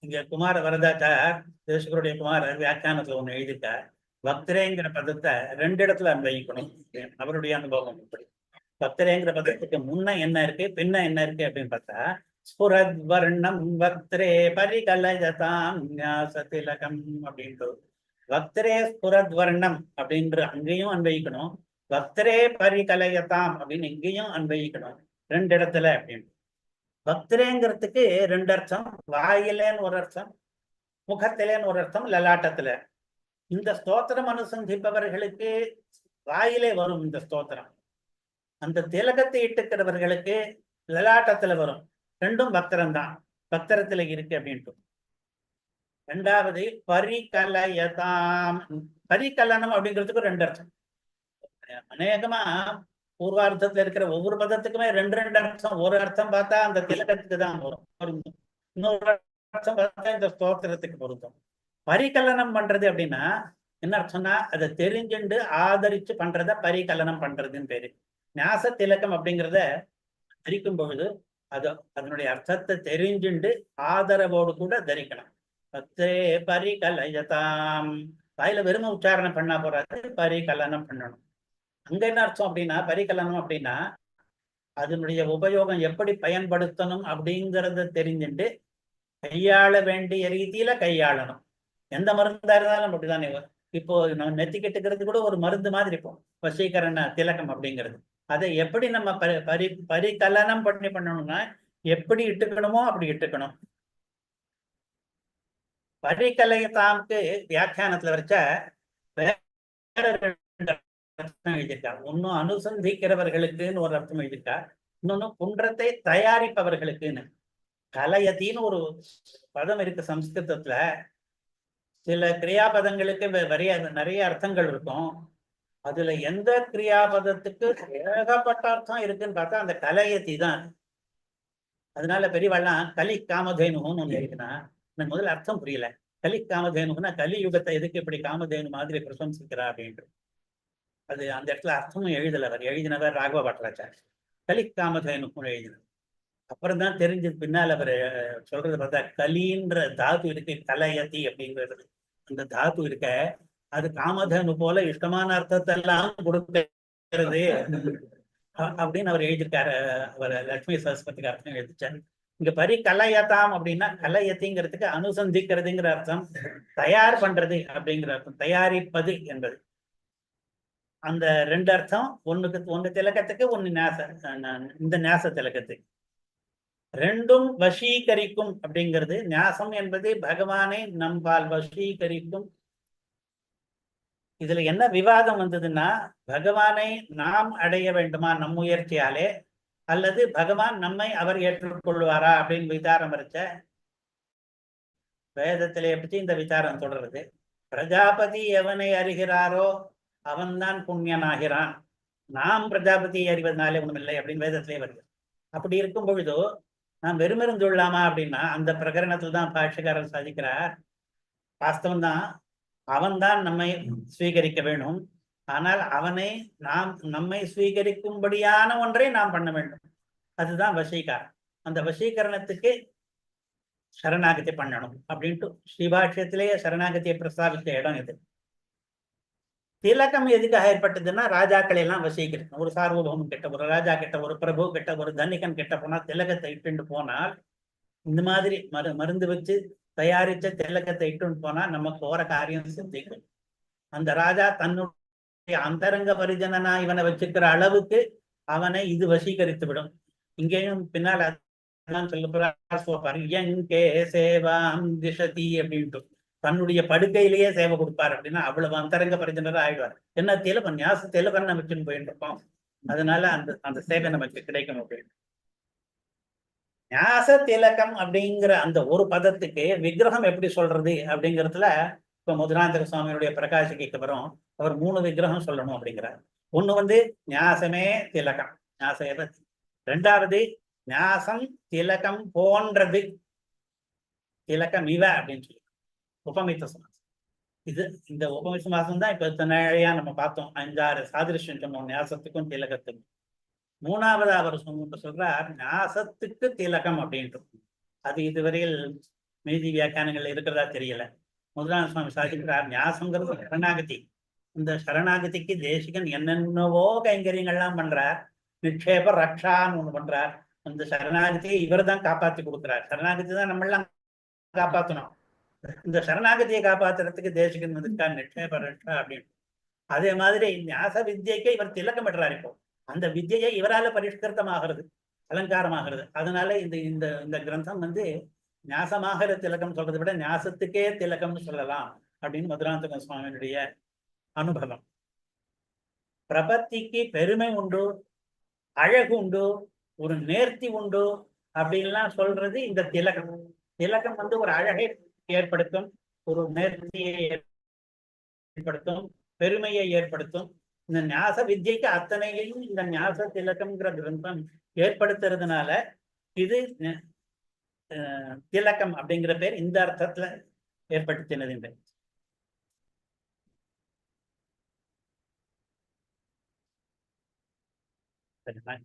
இங்க குமார வரதாச்சார், தேசகருடைய குமாரர் வியாக்கியானத்துல ஒண்ணு எழுதிட்டார். பக்தரேங்கிற பதத்தை 2 இடத்துல அன்வயிக்கணும். அவருடைய அனுபவம் இப்படி. பக்தரேங்கிற பதத்துக்கு முன்ன என்ன இருக்கு, பின்ன என்ன இருக்கு அப்படின்னு பார்த்தா, ஸ்புரத் வர்ணம் வக்திரே பரிகலயதாம் ஞாச திலகம் அப்படின்ட்டு. வக்திரே ஸ்புரத் வர்ணம் அப்படின்ற அங்கேயும் அன்வயிக்கணும், வக்திரே பரிகலயதாம் அப்படின்னு இங்கேயும் அன்வயிக்கணும். 2 இடத்துல அப்படின்னு. பக்திரேங்கிறதுக்கு 2 அர்த்தம். வாயிலேன்னு ஒரு அர்த்தம், முகத்திலேன்னு ஒரு அர்த்தம், லலாட்டத்துல. இந்த ஸ்தோத்திரம் அனுசந்திப்பவர்களுக்கு வாயிலே வரும் இந்த ஸ்தோத்திரம். அந்த திலகத்தை இட்டுக்கிறவர்களுக்கு லலாட்டத்துல வரும். 2ம் பக்தரம்தான், பக்தரத்துல இருக்கு அப்படின்ட்டு. 2வது பரிகலயதாம். பரிகலனம் அப்படிங்கிறதுக்கு 2 அர்த்தம். அநேகமா பூர்வார்த்தத்துல இருக்கிற ஒவ்வொரு பதத்துக்குமே 2 அர்த்தம். ஒரு அர்த்தம் பார்த்தா அந்த திலகத்துக்கு தான் வரும், இன்னொரு அர்த்தம் பார்த்தா இந்த ஸ்தோத்திரத்துக்கு பொருத்தம். பரிகலனம் பண்றது அப்படின்னா என்ன அர்த்தம்னா, அதை தெரிஞ்சுண்டு ஆதரிச்சு பண்றத பரிகலனம் பண்றதுன்னு பேரு. ஞாச திலகம் அப்படிங்கிறத தரிக்கும் பொழுது அதனுடைய அர்த்தத்தை தெரிஞ்சுண்டு ஆதரவோடு கூட தரிக்கணும். பத்தே பரிகலயதாம். வாயில வெறும உச்சாரணம் பண்ணா போறாது, பரிகலனம் பண்ணணும். அங்க என்ன அர்த்தம் அப்படின்னா, பரிகலனம் அப்படின்னா அதனுடைய உபயோகம் எப்படி பயன்படுத்தணும் அப்படிங்கிறத தெரிஞ்சுட்டு கையாள வேண்டிய ரீதியில கையாளணும். எந்த மருந்தா இருந்தாலும் அப்படிதானே. இப்போ நம்ம நெத்தி கெட்டுக்கிறது கூட ஒரு மருந்து மாதிரி இருக்கும், வசீகரண திலகம் அப்படிங்கிறது. அதை எப்படி நம்ம பரிகலனம் பண்ணணும்னா எப்படி இட்டுக்கணுமோ அப்படி இட்டுக்கணும். பரிகலயதாம்க்கு வியாக்கியானத்துல வச்ச வேற 2 அர்த்தம் எழுதியிருக்காங்க. ஒன்னும் அனுசந்திக்கிறவர்களுக்குன்னு ஒரு அர்த்தம் எழுதியிருக்கா, இன்னொன்னு குன்றத்தை தயாரிப்பவர்களுக்குன்னு. கலயத்தின்னு ஒரு பதம் இருக்கு சம்ஸ்கிருதத்துல. சில கிரியாபதங்களுக்கு நிறைய அர்த்தங்கள் இருக்கும். அதுல எந்த கிரியாபதத்துக்கு ஏகப்பட்ட அர்த்தம் இருக்குன்னு பார்த்தா அந்த கலயத்தி தான். அதனால பெரியவாள்லாம் கலி காமதேனுன்னு ஒண்ணு இருக்குன்னா, எனக்கு முதல்ல அர்த்தம் புரியல. கலி காமதேனுன்னா கலியுகத்தை எதுக்கு இப்படி காமதேனு மாதிரி பிரசம்சிக்கிறா அப்படின்ட்டு. அது அந்த இடத்துல அர்த்தமும் எழுதினவர் ராகவ பட்டராச்சார். கலி காமதேனுக்கும் எழுதினது. அப்புறம் தான் தெரிஞ்சது பின்னால் அவர் சொல்றது பார்த்தா, கலின்ற தாது இருக்கு, கலயத்தி அப்படிங்கிறது அந்த தாது இருக்க, அது காமதேனு போல இஷ்டமான அர்த்தத்தை எல்லாம் கொடுக்கிறது அப்படின்னு அவர் எழுதியிருக்காரு. அவர் லட்சுமி சரஸ்வதிக்கு அர்த்தம் எழுதிச்சார். இங்க கலையதாம் அப்படின்னா கலையத்திங்கிறதுக்கு அனுசந்திக்கிறதுங்கிற அர்த்தம், தயார் பண்றது அப்படிங்கிற அர்த்தம், தயாரிப்பது என்பது. அந்த ரெண்டு அர்த்தம், ஒண்ணு திலகத்துக்கு ஒண்ணு இந்த ஞாச திலகத்துக்கு. ரெண்டும் வசீகரிக்கும் அப்படிங்கிறது. ஞாசம் என்பது பகவானை நம்பால் வசீகரிக்கும். இதுல என்ன விவாதம் வந்ததுன்னா, பகவானை நாம் அடைய வேண்டுமா நம் முயற்சியாலே, அல்லது பகவான் நம்மை அவர் ஏற்றுக்கொள்வாரா அப்படின்னு விசாரம் வரைச்ச. வேதத்திலே பற்றி இந்த விசாரம் தொடருது. பிரஜாபதி எவனை அறிகிறாரோ அவன்தான் புண்ணியனாகிறான், நாம் பிரஜாபதியை அறிவதனாலே ஒண்ணுமில்லை அப்படின்னு வேதத்திலே வருது. அப்படி இருக்கும் பொழுது நாம் வெறுமிருந்துள்ளாமா அப்படின்னா, அந்த பிரகரணத்தில் தான் பாஷ்யக்காரர் சாதிக்கிறார், வாஸ்தவம் தான், அவன்தான் நம்மை ஸ்வீகரிக்க வேணும். ஆனால் அவனை நம்மை ஸ்வீகரிக்கும்படியான ஒன்றை நாம் பண்ண வேண்டும். அதுதான் வசீகாரம். அந்த வசீகரணத்துக்கு சரணாகதி பண்ணணும் அப்படின்ட்டு ஸ்ரீபாஷ்யத்திலேயே சரணாகதியை பிரஸ்தாபித்த இடம் இது. திலகம் எதுக்காக ஏற்பட்டதுன்னா, ராஜாக்களை எல்லாம் வசீகரிக்கணும். ஒரு சார்வபௌமன் கிட்ட, ஒரு ராஜா கிட்ட, ஒரு பிரபு கிட்ட, ஒரு தனிகன் கிட்ட போனா திலகத்தை இட்டுண்டு போனால், இந்த மாதிரி மருந்து வச்சு தயாரிச்ச திலகத்தை இட்டுன்னு போனா நமக்கு போற காரியம் சித்திக்கும். அந்த ராஜா தன்னுடைய அந்தரங்க பரிஜனனா இவனை வச்சுக்கிற அளவுக்கு அவனை இது வசீகரித்து விடும். இங்கேயும் பின்னால் அப்படின்ட்டு தன்னுடைய படுக்கையிலேயே சேவை கொடுப்பார் அப்படின்னா அவ்வளவு அந்தரங்க பரிஜனரா ஆயிடுவார். என்ன திலகம், ஞாச திலகம் நமக்குன்னு போயிட்டு இருப்போம். அதனால அந்த சேவை நமக்கு கிடைக்கும் அப்படின்னு. ஞாச திலகம் அப்படிங்கிற அந்த ஒரு பதத்துக்கு விக்கிரகம் எப்படி சொல்றது அப்படிங்கிறதுல இப்ப மதுராந்தக சுவாமியுடைய பிரகாசிக்கு வரும். அவர் 3 விக்கிரகம் சொல்லணும் அப்படிங்கிறார். ஒண்ணு ஞாசமே திலகம், ஞாச. ரெண்டாவது ஞாசம் திலகம் போன்றது, திலகம் இவ அப்படின்னு சொல்லி உபமித்த சமாசம். இந்த உபமித்த சமாசம் தான் இப்ப நிறையா நம்ம பார்த்தோம். 5-6 சாதிருஷ்யம் சொன்னோம் ஞாசத்துக்கும் திலகத்துக்கும். மூணாவது அவர் சொல்றார் ஞாசத்துக்கு திலகம் அப்படின்ட்டு. அது இதுவரையில் மீதி வியாக்கியானங்கள் இருக்கிறதா தெரியல. முதலாம் சுவாமி சாதிக்கிறார் ஞாசங்கிறது சரணாகதி. இந்த சரணாகதிக்கு தேசிகன் என்னென்னவோ கைங்கரியங்கள்லாம் பண்றார். நிக்ஷேப ரக்ஷான்னு ஒண்ணு பண்றார். அந்த சரணாகதியை இவர் தான் காப்பாத்தி கொடுக்கிறார். சரணாகதி தான் நம்மளாம் காப்பாற்றணும். இந்த சரணாகதியை காப்பாத்துறதுக்கு தேசிகன் வந்துட்டார் நிக்ஷேப ரக்ஷா அப்படின்னு. அதே மாதிரி ஞாச வித்யைக்கு இவர் திலக்கம் பெற்றார். இப்போ அந்த வித்யை இவரால பரிஷ்கிருத்தமாகிறது, அலங்காரமாகிறது. அதனால இந்த கிரந்தம் ஞாசமாகிற திலகம் சொல்றதை விட ஞாசத்துக்கே திலகம்னு சொல்லலாம் அப்படின்னு மதுராந்தக சுவாமியினுடைய அனுபவம். பிரபத்திக்கு பெருமை உண்டு, அழகு உண்டு, ஒரு நேர்த்தி உண்டு அப்படின்லாம் சொல்றது இந்த திலகம். திலகம் ஒரு அழகை ஏற்படுத்தும், ஒரு நேர்த்தியை ஏற்படுத்தும், பெருமையை ஏற்படுத்தும். இந்த ஞாச வித்யைக்கு அத்தனையும் இந்த ஞாச திலகம்ங்கிற கிரந்தம் ஏற்படுத்துறதுனால இது திலகம் அப்படிங்கிற பேர் இந்த அர்த்தத்துல ஏற்படுத்தினது.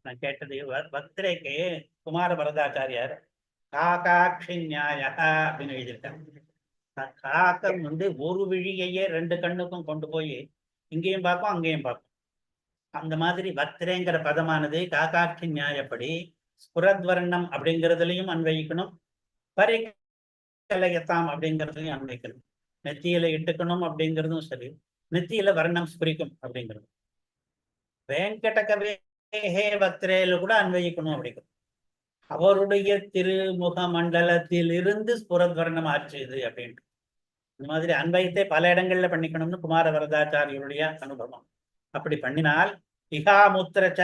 நான் கேட்டது பத்திரைக்கு குமார வரதாச்சாரியார் காகாட்சி நியாய அப்படின்னு எழுதியிருக்காங்க. காக்கம் ஒரு விழியையே 2 கண்ணுக்கும் கொண்டு போய் இங்கேயும் பார்ப்போம் அங்கேயும் பார்ப்போம். அந்த மாதிரி பத்திரேங்கிற பதமானது காகாட்சி நியாயப்படி ஸ்புரத்வர்ணம் அப்படிங்கிறதுலையும் அன்வயிக்கணும், பரிகலயத்தாம் அப்படிங்கிறதுலையும் அன்வைக்கணும். நெத்தியில இட்டுக்கணும் அப்படிங்கிறதும் சரி, நெத்தியில வர்ணம் ஸ்புரிக்கும் அப்படிங்கிறது. வேங்கடகவே பத்திரையில கூட அன்வயிக்கணும் அப்படிங்கிறது. அவருடைய திருமுக மண்டலத்தில் இருந்து ஸ்புரத்வர்ணம் ஆச்சுது அப்படின்ட்டு. இந்த மாதிரி அன்வயத்தை பல இடங்கள்ல பண்ணிக்கணும்னு குமார வரதாச்சாரியுடைய அனுபவம். அப்படி பண்ணினால் இகாமுத்திரச்ச,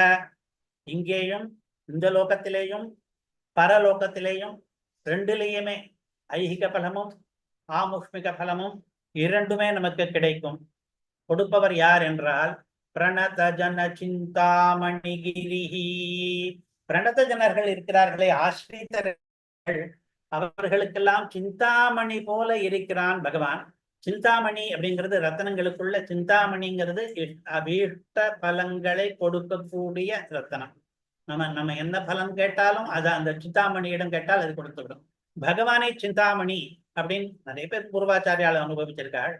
இங்கேயும் இந்த லோகத்திலேயும் பரலோகத்திலேயும் ரெண்டுலேயுமே ஐகிக பலமும் ஆமுஷ்மிக பலமும் இரண்டுமே நமக்கு கிடைக்கும். கொடுப்பவர் யார் என்றால் பிரணத ஜன சிந்தாமணிகிரிஹி. பிரணத ஜனர்கள் இருக்கிறார்களே, ஆசிரித்தர்கள், அவர்களுக்கெல்லாம் சிந்தாமணி போல இருக்கிறான் பகவான். சிந்தாமணி அப்படிங்கிறது ரத்தனங்களுக்குள்ள சிந்தாமணிங்கிறது அபீஷ்ட பலங்களை கொடுக்கக்கூடிய ரத்தனம். நம்ம என்ன பலம் கேட்டாலும் அதை அந்த சிந்தாமணியிடம் கேட்டால் அது கொடுத்து விடும். பகவானை சிந்தாமணி அப்படின்னு நிறைய பேர் பூர்வாச்சாரியால் அனுபவிச்சிருக்காள்.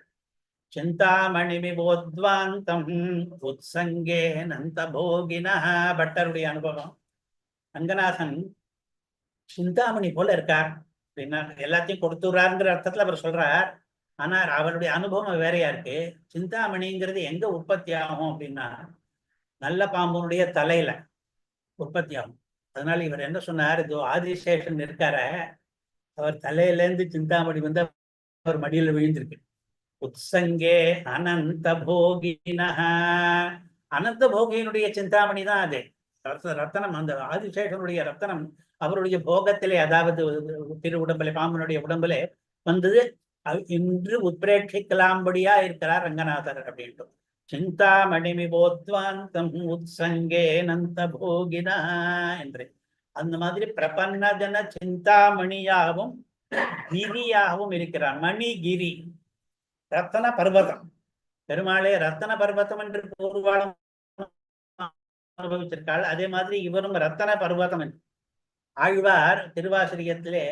சிந்தாமணி விபோத்வாந்தம் உத்சங்கே நந்த போகின, பட்டருடைய அனுபவம். ரங்கநாதன் சிந்தாமணி போல இருக்கார் அப்படின்னா எல்லாத்தையும் கொடுத்துறாருங்கிற அர்த்தத்துல அவர் சொல்றார். ஆனா அவருடைய அனுபவம் வேறையா இருக்கு. சிந்தாமணிங்கிறது எங்க உற்பத்தி ஆகும் அப்படின்னா நல்ல பாம்புனுடைய தலையில உற்பத்தி ஆகும். அதனால இவர் என்ன சொன்னார், இதோ ஆதிசேஷன் இருக்கார, அவர் தலையில இருந்து சிந்தாமணி வந்து அவர் மடியில விழுந்திருக்கு. உத்சங்கே அனந்த போகின, அனந்த போகியினுடைய சிந்தாமணி தான் அது. ரத்தனம், அந்த ஆதிசேஷனுடைய ரத்தனம் அவருடைய போகத்திலே, அதாவது திரு உடம்பிலே, பாம்பனுடைய உடம்பிலே வந்தது. இன்று உத்பிரேட்சிக்கலாம்படியா இருக்கிறார் ரங்கநாதர் அப்படின்ட்டு. சிந்தாமணிமி போத்வாந்தம் உத்சங்கே நந்த போகினா என்று. அந்த மாதிரி பிரபன்னஜன சிந்தாமணியாகவும் கிரியாகவும் இருக்கிறார். மணிகிரி, ரத்தன பர்வதம். பெருமாளே ரத்தன பர்வதம் என்று பூர்வாளம் அனுபவிச்சிருக்காள். அதே மாதிரி இவரும் ரத்தன பர்வதம் என்று. ஆழ்வார் திருவாசிரியத்திலே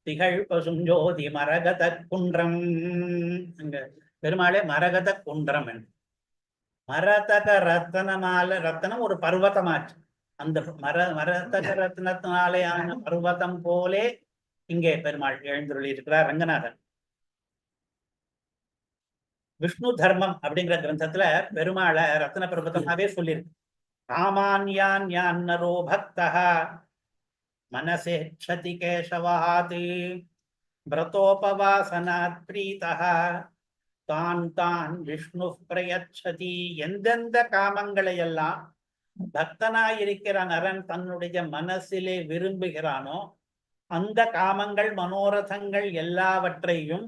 திகழ் பசும் ஜோதி மரகத குன்றம், அங்க பெருமாளே மரகத குன்றம் என்று. மரதக ரத்தனமால, ரத்தனம் ஒரு பர்வதமாச்சு. அந்த மரதக ரத்னத்தினாலேயான பர்வதம் போலே இங்கே பெருமாள் எழுந்துள்ளி இருக்கிறார் ரங்கநாதன். விஷ்ணு தர்மம் அப்படிங்கிற கிரந்தத்துல பெருமாளை ரத்ன பர்வதமாவே சொல்லியிருக்கு. ராமான்யான் யான் நரோ பக்தா மனசே க்ஷதி கேசவாதி விரதோபவாசனாத் பிரீதः தான் தான் விஷ்ணு பிரயச்சதி. எந்தெந்த காமங்களை எல்லாம் பக்தனாயிருக்கிற நரன் தன்னுடைய மனசிலே விரும்புகிறானோ அந்த காமங்கள் மனோரதங்கள் எல்லாவற்றையும்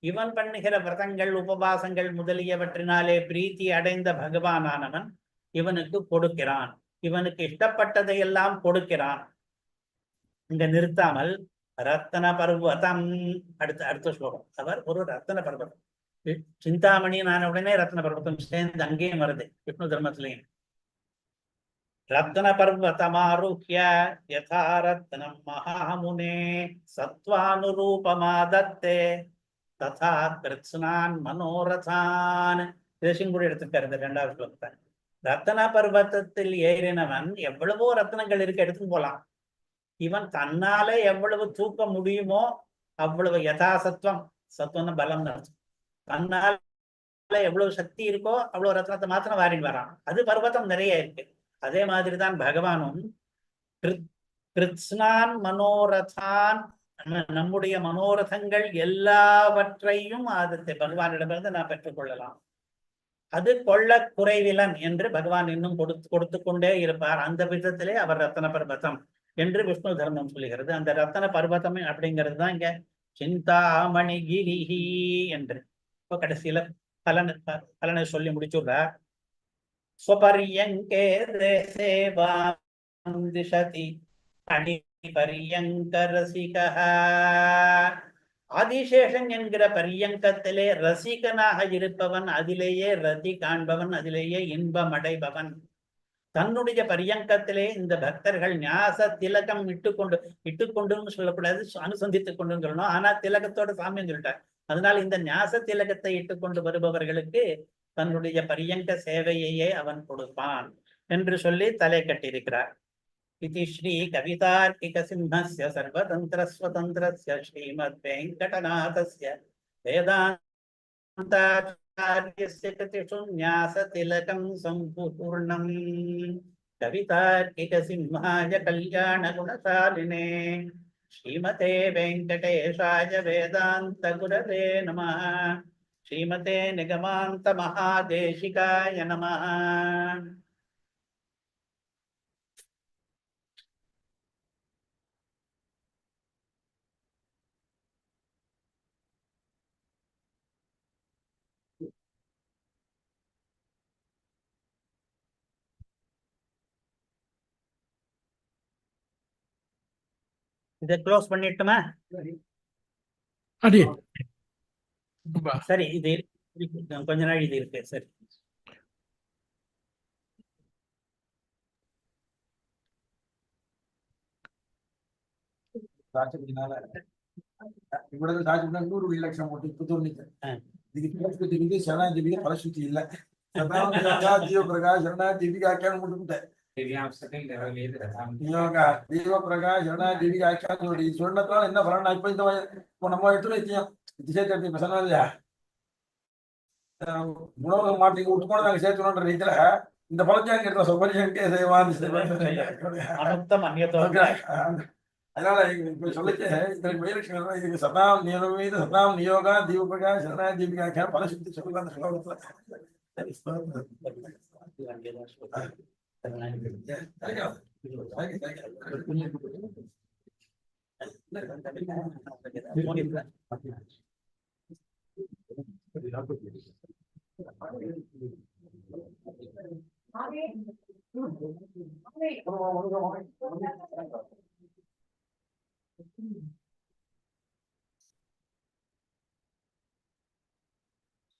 இவன் பண்ணுகிற விரதங்கள் உபவாசங்கள் முதலியவற்றினாலே பிரீத்தி அடைந்த பகவானானவன் இவனுக்கு கொடுக்கிறான். இவனுக்கு இஷ்டப்பட்டதையெல்லாம் கொடுக்கிறான். இங்க நிறுத்தாமல் ரத்தன பர்வதம், அடுத்த ஸ்லோகம். அவர் ஒரு ரத்தன பர்வதம். சிந்தாமணி நான் உடனே ரத்ன பர்வதம் சேர்ந்து அங்கேயும் வருது விஷ்ணு தர்மத்திலையும். ரத்ன பர்வதமாருஹ்ய யதா ரத்னம் மகாமுனே சத்வானுரூபமாதத்தே ததா கிருத்ஸ்னான் மனோரதான். தேசிங்குடி எடுத்துக்காரு இந்த 2வது ஸ்லோகத்தை. ரத்தன பர்வதத்தில் ஏறினவன் எவ்வளவோ ரத்னங்கள் இருக்கு, எடுத்துன்னு போலாம். இவன் தன்னால எவ்வளவு தூக்க முடியுமோ அவ்வளவு யதாசத்துவம், சத்துவம்னு பலம் தான். தன்னால எவ்வளவு சக்தி இருக்கோ அவ்வளவு ரத்னத்தை மாத்திரம் வாரின்னு வரான். அது பர்வதம் நிறைய இருக்கு. அதே மாதிரிதான் பகவானும் கிருத்ஸ்னான் மனோரதான், நம்முடைய மனோரதங்கள் எல்லாவற்றையும் ஆதத்தை பகவானிடமிருந்து நான் பெற்றுக்கொள்ளலாம். அது கொள்ள குறைவிலன் என்று பகவான் இன்னும் கொடுத்து கொண்டே இருப்பார். அந்த விதத்திலே அவர் ரத்தன பர்வதம் என்று விஷ்ணு தர்மம் சொல்லுகிறது. அந்த ரத்தன பர்வதம் அப்படிங்கிறது தான் இங்க சிந்தாமணி கிரிஹி என்று. இப்போ கடைசியில பலனை சொல்லி முடிச்சுடுறார். ஸ்வபர்யங்கே தேசேவாம் திசதி அணி பரியங்க ரசிகஹ. ஆதிசேஷன் என்கிற பரியங்கத்திலே ரசிகனாக இருப்பவன், அதிலேயே ரதி காண்பவன், அதிலேயே இன்பம் அடைபவன். தன்னுடைய பரியங்கத்திலே இந்த பக்தர்கள் ஞாச திலகம் இட்டுக்கொண்டுன்னு சொல்லக்கூடாது, அனுசந்தித்துக் கொண்டு சொல்லணும். ஆனா திலகத்தோட சாமியம் சொல்லிட்டார். அதனால இந்த ஞாச திலகத்தை இட்டுக்கொண்டு வருபவர்களுக்கு தன்னுடைய பரியங்க சேவையையே அவன் கொடுப்பான் என்று சொல்லி தலை கட்டியிருக்கிறார். इति श्री कवितार्किक सिंहस्य सर्वतंत्र स्वतंत्रस्य श्रीमद् वेंकटनाथस्य वेदान्ताचार्यस्य कृतिषु न्यासतिलकं सम्पूर्णम् कवितार्किक सिंहाय कल्याण गुणशालिने श्रीमते वेंकटेशाय वेदांत गुरवे नमः. श्रीमते निगमान्त महादेशिकाय नमः. இதை க்ளோஸ் பண்ணிட்டுமா? சரி, இது கொஞ்ச நாள் இது இருக்கு. சரி, இவ்வளவு சாட்சி 100 லட்சம் போட்டு புத்தூர்னிக்கு இதுக்கு சரணாதிபிக பலசுத்தி இல்ல. ஜீவ பிரகாஷ் சரணாதிபிகா கேள்வி முட்டுக்கிட்டேன். நியோக தீப பிரகாஷன திவ்ய ஆக்கியான்னு சொல்லி சொன்னதால என்ன பலன் இப்ப இந்த இப்போ நம்ம இடத்துல திசை தட்டி இப்ப சொன்னது இல்லையா உணவு மாட்டிக்கு விட்டுக்கொண்டு நாங்க சேர்த்துணுன்ற ரீதியில இந்த பழச்சாங்க எடுத்த சொபரிசங்கே செய்வான் அதனால இப்ப சொல்லிச்சு இதற்கு முயற்சி இதுக்கு சதாம் நியமீது சதாம் நியோகா தீப பிரகாஷ் சரணா தீபிகா பல சுத்தி சொல்லுங்க அந்த ஸ்லோகத்துல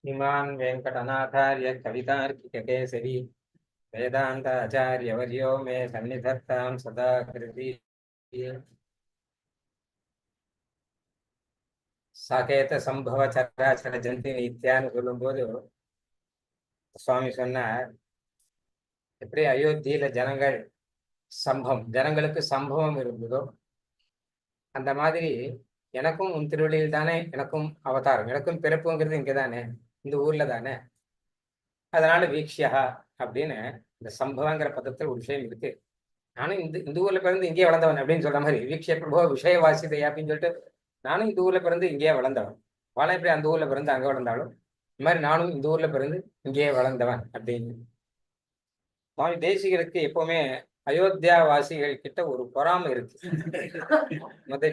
श्रीमान् वेंकटनाथार्य कवितार्किककेसरी वेदान्ताचार्यवर्यो मे सन्निधत्तां सदा कृति साकेत संभव चराचर जंतु नित्याன்னு சொல்லும்போது சுவாமி சொன்னார் எப்படி அயோத்தியில ஜனங்களுக்கு சம்பவம் இருந்ததோ அந்த மாதிரி எனக்கும் உன் திருவள்ளியில் தானே எனக்கும் அவதாரம் எனக்கும் பிறப்புங்கிறது இங்கே தானே இந்த ஊர்ல தானே அதனால வீக்ஷியா அப்படின்னு இந்த சம்பவங்கிற பதத்தில் ஒரு விஷயம் இருக்கு நானும் இந்த ஊர்ல பிறந்து இங்கேயே வளர்ந்தவன் அப்படின்னு சொல்ற மாதிரி வீக்ஷிய பிரபோ விஷயவாசிதை அப்படின்னு சொல்லிட்டு நானும் இந்த ஊர்ல பிறந்து இங்கேயே வளர்ந்தவன் வாழை எப்படி அந்த ஊர்ல பிறந்து அங்கே வளர்ந்தாலும் இந்த மாதிரி நானும் இந்த ஊர்ல பிறந்து இங்கேயே வளர்ந்தவன் அப்படின்னு சுவாமி தேசிகருக்கு எப்பவுமே அயோத்தியா வாசிகள் கிட்ட ஒரு பொறாமை இருக்கு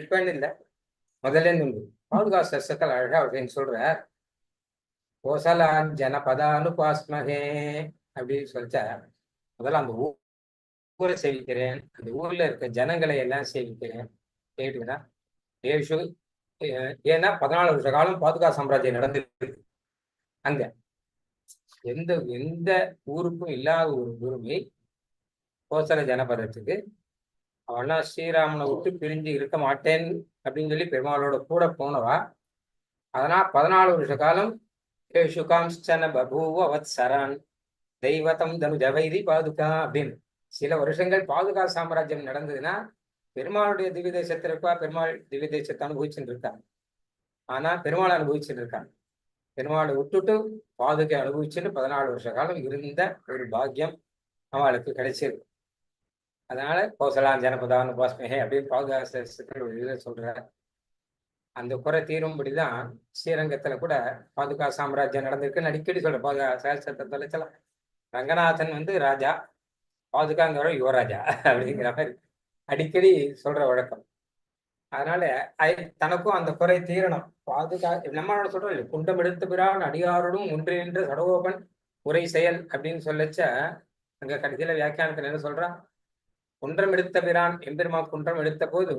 இப்ப இல்லை முதல்ல இருந்து பாதுகா சசத்தில் அழகா அப்படின்னு சொல்ற கோசலா ஜனபதானுபாஸ்மகே அப்படின்னு சொல்லிச்சா முதல்ல அந்த ஊரை சேவிக்கிறேன் அந்த ஊர்ல இருக்க ஜனங்களை எல்லாம் சேவிக்கிறேன் கேட்டுக்கிறேன் ஏன்னா 14 வருஷ காலம் பாதுகா சாம்ராஜ்யம் நடந்திருக்கு அங்க எந்த ஊருக்கும் இல்லாத ஒரு உரிமை கோசல ஜனபதத்துக்கு அவனா ஸ்ரீராமனை விட்டு பிரிஞ்சு இருக்க மாட்டேன் அப்படின்னு சொல்லி பெருமாளோட கூட போனவா அதனால் 14 வருஷ காலம் சுகாம்சன பபூவ வத்சரான் தெய்வத்தம் தனுஜவைரி பாதுகா அப்படின்னு சில வருஷங்கள் பாதுகா சாம்ராஜ்யம் நடந்ததுன்னா பெருமாளுடைய திவ்ய தேசத்துல இருப்பா பெருமாள் திவ்ய தேசத்தை அனுபவிச்சுட்டு இருக்காங்க ஆனா பெருமாளை அனுபவிச்சுட்டு இருக்காங்க பெருமாளை விட்டுட்டு பாதுகை அனுபவிச்சுட்டு 14 வருஷ காலம் இருந்த ஒரு பாக்கியம் அவளுக்கு கிடைச்சிருக்கு அதனால கோசலான் ஜனபதான் உபாஸ்மகே அப்படின்னு பாதுகா ஒரு இதில் சொல்ற அந்த குறை தீரும்படிதான் ஸ்ரீரங்கத்துல கூட பாதுகா சாம்ராஜ்யம் நடந்திருக்குன்னு அடிக்கடி சொல்ற பாதுகா சகசத்தத்துல சில ரங்கநாதன் ராஜா பாதுகாங்கிற யுவராஜா அப்படிங்கிற மாதிரி அடிக்கடி சொல்ற வழக்கம் அதனால தனக்கும் அந்த குறை தீரணும் பாதுகா நம்மளோட சொல்றோம் இல்லை குண்டம் எடுத்த பிறான் அடியாரோடும் ஒன்று நின்ற சடகோபன் உரை செயல் அப்படின்னு சொல்லச்ச அங்க கடைசியில வியாக்கியானத்துல என்ன சொல்றான் குன்றம் எடுத்த பிரான் எம்பெருமா குன்றம் எடுத்த போது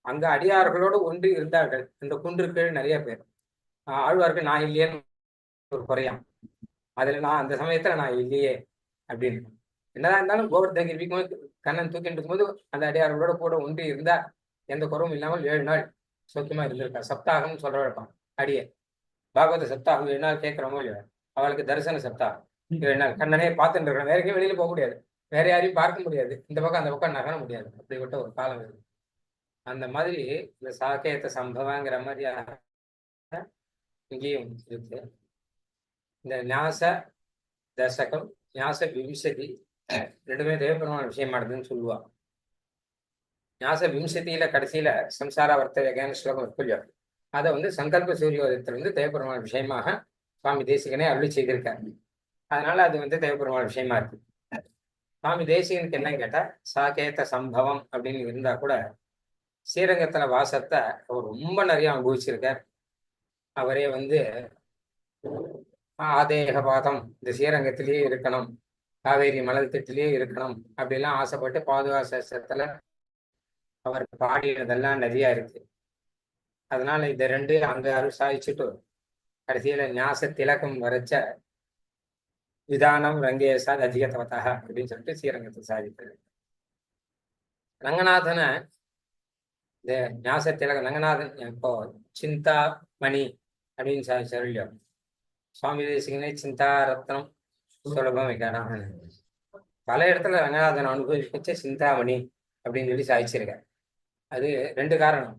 அங்க அடியார்களோடு ஒன்று இருந்தார்கள் இந்த குன்றுக்கு நிறைய பேர் ஆழ்வார்கள் நான் இல்லையேன்னு ஒரு குறையாம் அதுல நான் அந்த சமயத்துல நான் இல்லையே அப்படின்னு என்னதான் இருந்தாலும் கோவர்தன் இருக்கும்போது கண்ணன் தூக்கிட்டு இருக்கும்போது அந்த அடியார்களோட கூட ஒன்று இருந்தா எந்த குறவும் இல்லாமல் 7 நாள் சௌக்கியமா இருந்திருக்கா சப்தாகம்னு சொல்ற வழக்கம் அடியே பாகவத சப்தாகம் 7 நாள் கேட்கிறோமோ இல்லையா அவளுக்கு தரிசன சப்தாகம் 7 நாள் கண்ணனே பார்த்துட்டு இருக்கிறோம் வேற எங்கேயும் வெளியில போக முடியாது வேற யாரையும் பார்க்க முடியாது இந்த பக்கம் அந்த பக்கம் நகர முடியாது அப்படிப்பட்ட ஒரு காலம் இருக்கு அந்த மாதிரி இந்த சாக்கேத்த சம்பவங்கிற மாதிரி இங்கேயும் இருக்கு இந்த ஞாச தசகம் ஞாச விம்சதி ரெண்டுமே தேவபெருமான விஷயமானதுன்னு சொல்லுவா ஞாச விம்சதியில கடைசியில சம்சார வர்த்தகன்னு ஸ்லோகம் இருக்குல்லையோ அதை சங்கல்ப சூரியோதயத்துல தேவபெருமான விஷயமாக சுவாமி தேசிகனே அருளி செய்திருக்காரு அதனால அது தேவபெருமான விஷயமா இருக்கு சுவாமி தேசிகனுக்கு என்ன கேட்டா சாகேத சம்பவம் அப்படின்னு இருந்தா கூட ஸ்ரீரங்கத்துல வாசத்தை அவர் ரொம்ப நிறைய அனுபவிச்சிருக்கார் அவரே ஆதேகபாதம் இந்த ஸ்ரீரங்கத்திலேயே இருக்கணும் காவேரி மலர் திட்டிலேயே இருக்கணும் அப்படிலாம் ஆசைப்பட்டு பாதுகா சாஸ்திரத்துல அவர் பாடினதெல்லாம் நிறைய இருக்கு அதனால இந்த ரெண்டு அங்க அருசாயிச்சுட்டு கடைசியில ஞாச திலகம் வரைச்ச விதானம் ரங்கேசாத் அதிகதவதாக அப்படின்னு சொல்லிட்டு ஸ்ரீரங்கத்தை சாதிக்கிறது ரங்கநாதனை இந்த ஞாச திலகம் ரங்கநாதன் இப்போ சிந்தா மணி அப்படின்னு சாதிச்சார் சுவாமி தேசிகனே சிந்தா ரத்னம் சுலபம் வைக்கிறான் பல இடத்துல ரங்கநாதன் அனுபவிச்ச சிந்தாமணி அப்படின்னு சொல்லி சாதிச்சிருக்காரு. அது 2 காரணம்.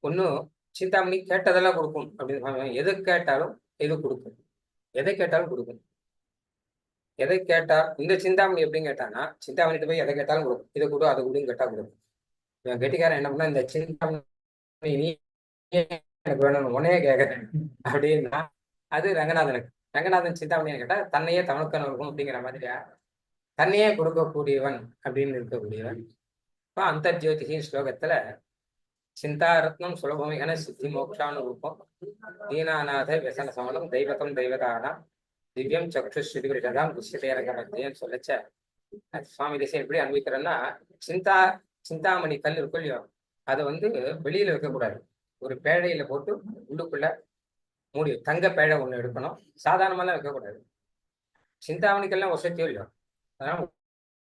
ஒன்றும் சிந்தாமணி கேட்டதெல்லாம் கொடுக்கும் அப்படின்னு, எது கேட்டாலும் எது கொடுக்கும், எதை கேட்டாலும் கொடுக்கும். எதை கேட்டா இந்த சிந்தாமணி எப்படின்னு கேட்டானா, சிந்தாமணிட்டு போய் எதை கேட்டாலும் கொடுக்கும். இதை கொடு அதை கொடுன்னு கேட்டா கொடுக்கும். இவன் கெட்டிக்காரன் என்ன பண்ணா, இந்த சிந்தாமணி நீ எனக்கு வேணும் உன்னையே கேட்கறேன் அப்படின்னா அது ரங்கநாதனுக்கு. ரங்கநாதன் சிந்தாமணியை கேட்டா தன்னையே தனக்கன் இருக்கும் அப்படிங்கிற மாதிரியா தன்னையே கொடுக்கக்கூடியவன் அப்படின்னு இருக்கக்கூடியவன். இப்போ அந்தர்ஜோதிகி ஸ்லோகத்துல சிந்தாரத்னம் சுலபமையான சித்தி மோக்ஷானுரூபம் தீனாநாத व्यसन சமணம் தெய்வத்தம் தெய்வதானாம் திவ்யம் சக்ஷுஸ்ருதிவிரதாம் துஷ்யதேரகமத்தியன்னு சொல்லச்ச சுவாமி தேசியம் எப்படி அனுபவிக்கிறேன்னா, சிந்தாமணி கல் இருக்கும் இல்லையோ, அதை வந்து வெளியில வைக்கக்கூடாது. ஒரு பேழையில போட்டு உள்ளுக்குள்ள மூடி, தங்க பேழை ஒண்ணு எடுக்கணும். சாதாரணமெல்லாம் வைக்கக்கூடாது. சிந்தாமணிக்கெல்லாம் ஒசத்தியோ இல்லையோ, அதனால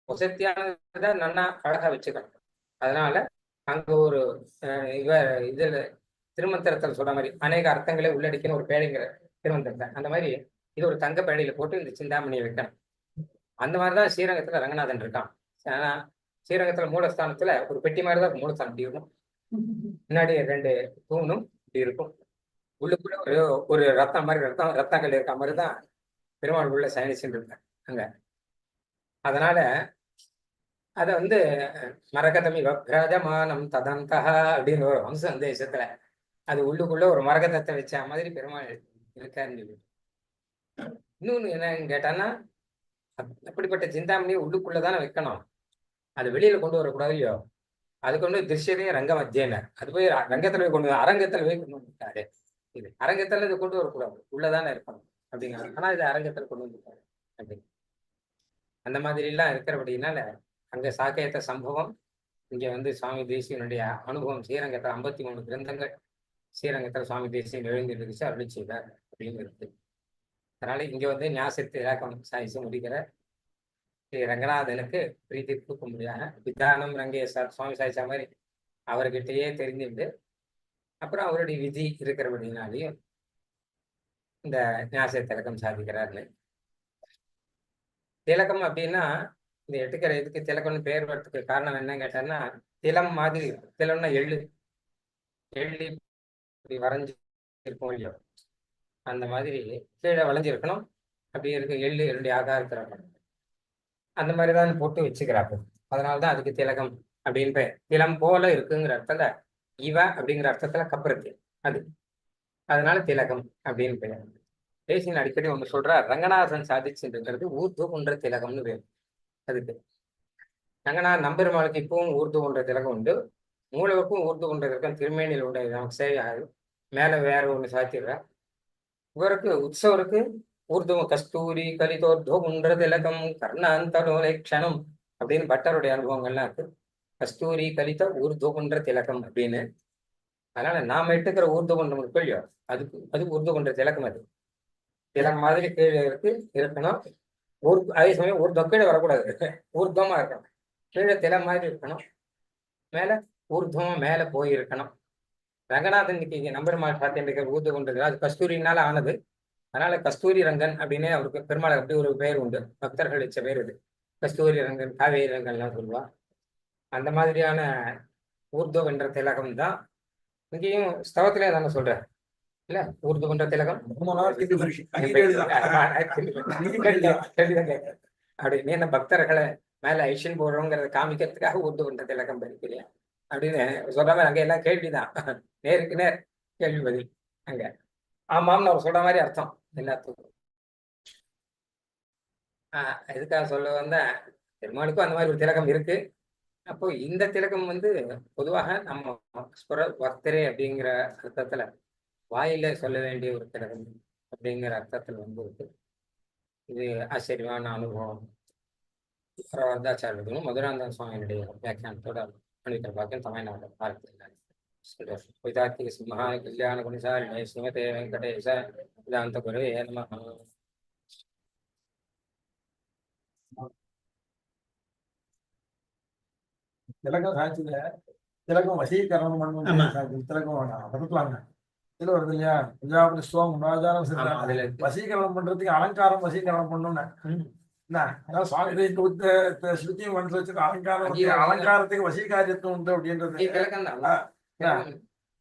ஒசத்தியானதை நன்னா அழகா வச்சுக்கணும். அதனால அங்க ஒரு இதுல திருமந்திரத்தில் சொல்ற மாதிரி அநேக அர்த்தங்களை உள்ளடக்கின ஒரு பேழைங்கிற திருமந்திரத்தை, அந்த மாதிரி இது ஒரு தங்க பேழையில போட்டு இந்த சிந்தாமணியை வைக்கணும். அந்த மாதிரிதான் ஸ்ரீரங்கத்துல ரங்கநாதன் இருக்கான். ஆனா ஸ்ரீரங்கத்துல மூலஸ்தானத்துல ஒரு பெட்டி மாதிரிதான் மூலஸ்தானம் இப்படி இருக்கும். முன்னாடி 2 தூணும் இப்படி இருக்கும். உள்ளுக்குள்ள ஒரு ரத்தம் மாதிரி ரத்தங்கள் இருக்க மாதிரிதான் பெருமாள் உள்ள சயனிச்சுன்னு இருக்காங்க அங்க. அதனால அத வந்து மரகதமி விராஜமானம் ததந்தா அப்படின்னு ஒரு வம்ச சந்தேசத்துல அது உள்ளுக்குள்ள ஒரு மரகதத்தை வச்ச மாதிரி பெருமாள் இருக்காருன்னு சொல்லி. இன்னொன்னு என்னன்னு கேட்டான்னா, அப்படிப்பட்ட சிந்தாமணியை உள்ளுக்குள்ளதானே வைக்கணும், அது வெளியில கொண்டு வரக்கூடாது இல்லையோ. அதுக்கு வந்து திருஷ்யதே ரங்க மத்தியனர், அது போய் ரங்கத்துல போய் கொண்டு அரங்கத்துல போய் கொண்டு வந்துட்டாரு. இது அரங்கத்துல இது கொண்டு வரக்கூடாது, உள்ளதானே இருக்கணும் அப்படிங்கிறாங்க. ஆனா இது அரங்கத்துல கொண்டு வந்துட்டாரு அப்படின்னு. அந்த மாதிரி எல்லாம் இருக்கிறபடினால அங்க சாக்கேத்த சம்பவம், இங்க வந்து சுவாமி தேசியனுடைய அனுபவம். ஸ்ரீரங்கத்துல 53 கிரந்தங்கள் ஸ்ரீரங்கத்துல சுவாமி தேசியன் எழுந்திருச்சு அருளி செய்தார் அப்படின்னு இருக்கு. அதனால இங்க வந்து ஞாசத்து இலக்கம் சாய்ச்சி முடிக்கிற ஸ்ரீ ரங்கநாதனுக்கு பிரீத்திற்கு முடியாத விதானம் ரங்கேஸ்வர் சுவாமி சாய்ச்சா மாதிரி அவர்கிட்டயே தெரிஞ்சுட்டு அப்புறம் அவருடைய விதி இருக்கிறபடினாலையும் இந்த ஞாச திலக்கம் சாதிக்கிறாருன்னு. திலக்கம் அப்படின்னா இந்த எட்டுக்கிற இதுக்கு திலக்கம்னு பேர் வரத்துக்கு காரணம் என்னன்னு கேட்டான்னா, திலம் மாதிரி, திலம்னா எள்ளு இப்படி வரைஞ்சி இருக்கும் இல்லையோ, அந்த மாதிரி கீழே வளைஞ்சிருக்கணும். அப்படி இருக்கு எள்ளு 2 ஆகாரத்தில் இருக்கணும். அந்த மாதிரிதான் போட்டு வச்சுக்கிறாங்க. அதனாலதான் அதுக்கு திலகம் அப்படின்னு பேர். திலம் போல இருக்குங்கிற அர்த்தத்துல இவ அப்படிங்கிற அர்த்தத்துல கப்புறத்து அது, அதனால திலகம் அப்படின்னு பேர். தேசியன் அடிக்கடி ஒண்ணு சொல்றார், ரங்கநாதன் சாதிச்சுன்றது ஊர்து போன்ற திலகம்னு பேர் அதுக்கு. ரங்கநாதன் நம்பெருமாளுக்கு இப்பவும் ஊர்து போன்ற திலகம் உண்டு, மூலவுக்கும் ஊர்து போன்ற திலகம் திருமேனியில் உண்டு. நமக்கு சேவையாது மேல வேற ஒண்ணு சாத்திடுற. இவருக்கு உற்சவருக்கு ஊர்துவம் கஸ்தூரி கலிதோர்தோ போன்ற திலகம் கர்ணாந்தலோலேக்ஷணம் அப்படின்னு பட்டருடைய அனுபவங்கள்லாம் இருக்கு. கஸ்தூரி கலித ஊர்து போன்ற திலகம் அப்படின்னு. அதனால நாம எடுத்துக்கிற ஊர்து போன்ற கொள்ளியோ அது ஊர்து போன்ற திலகம். அது திலகம் மாதிரி கீழே இருக்கணும். அதே சமயம் ஊர்துவம் கீழே வரக்கூடாது, ஊர்துவமா இருக்கணும். கீழே திலம் மாதிரி இருக்கணும், மேல ஊர்துவமா மேல போயிருக்கணும். ரங்கநாதன் இன்னைக்கு நம்பெருமாள் சாத்திய ஊர்து கொண்டது அது கஸ்தூரினால ஆனது. அதனால கஸ்தூரி ரங்கன் அப்படின்னு அவருக்கு பெருமாள் அப்படி ஒரு பெயர் உண்டு. பக்தர்கள் வச்ச பேர் இது. கஸ்தூரி ரங்கன், காவேரி ரங்கன்லாம் சொல்லுவா. அந்த மாதிரியான ஊர்து என்ற திலகம் தான் இங்கேயும் ஸ்தவத்திலே தானே சொல்ற இல்ல, ஊர்து கொண்ட திலகம் அப்படின்னு என்ன பக்தர்களை மேல ஐஷன் போடுறோங்கிறத காமிக்கிறதுக்காக ஊர்து கொண்ட திலகம் படிக்கிறியா அப்படின்னு சொல்ற மாதிரி அங்க எல்லாம் கேள்விதான், நேருக்கு நேர் கேள்வி பதில் அங்க. ஆமாம்னு அவர் சொல்ற மாதிரி அர்த்தம் எல்லாத்துக்கும். எதுக்காக சொல்ல வந்த, பெருமாளுக்கும் அந்த மாதிரி ஒரு திலகம் இருக்கு. அப்போ இந்த திலகம் வந்து பொதுவாக நம்ம வர்த்தரே அப்படிங்கிற அர்த்தத்துல வாயில சொல்ல வேண்டிய ஒரு திலகம் அப்படிங்கிற அர்த்தத்துல வந்து இருக்கு. இது ஆச்சரியமான அனுபவம். வரதாச்சாரியர்களும் மதுராந்தக சுவாமியினுடைய வியாக்கியானத்தோட அனுப்பிக்கிற பாக்கியம் தமிழ்நாடு பார்க்கிறார். சந்தோஷம். வைதார்த்திக சிம்மஹா கல்யாண குணசாலினே ஸ்ரீமதே வெங்கடேச வேதாந்த குரவே நமஹ. திலகம் சாட்சியில திலகம் வசீகரணம் பண்ணணும். திலகம் படுக்கலாங்க இதுல வருது இல்லையா, பஞ்சாபி ஸ்வம் ராஜானம் வசீகரணம் பண்றதுக்கு அலங்காரம் வசீகரணம் பண்ணணும்னு அதான் சுவாமி இந்த ஸ்ருதியும் மனசுல வச்சுட்டு அலங்காரம் வந்து அங்கேயும் அலங்காரத்துக்கு வசீகாரியத்துவம் உண்டு அப்படின்றது விளக்கம் தான்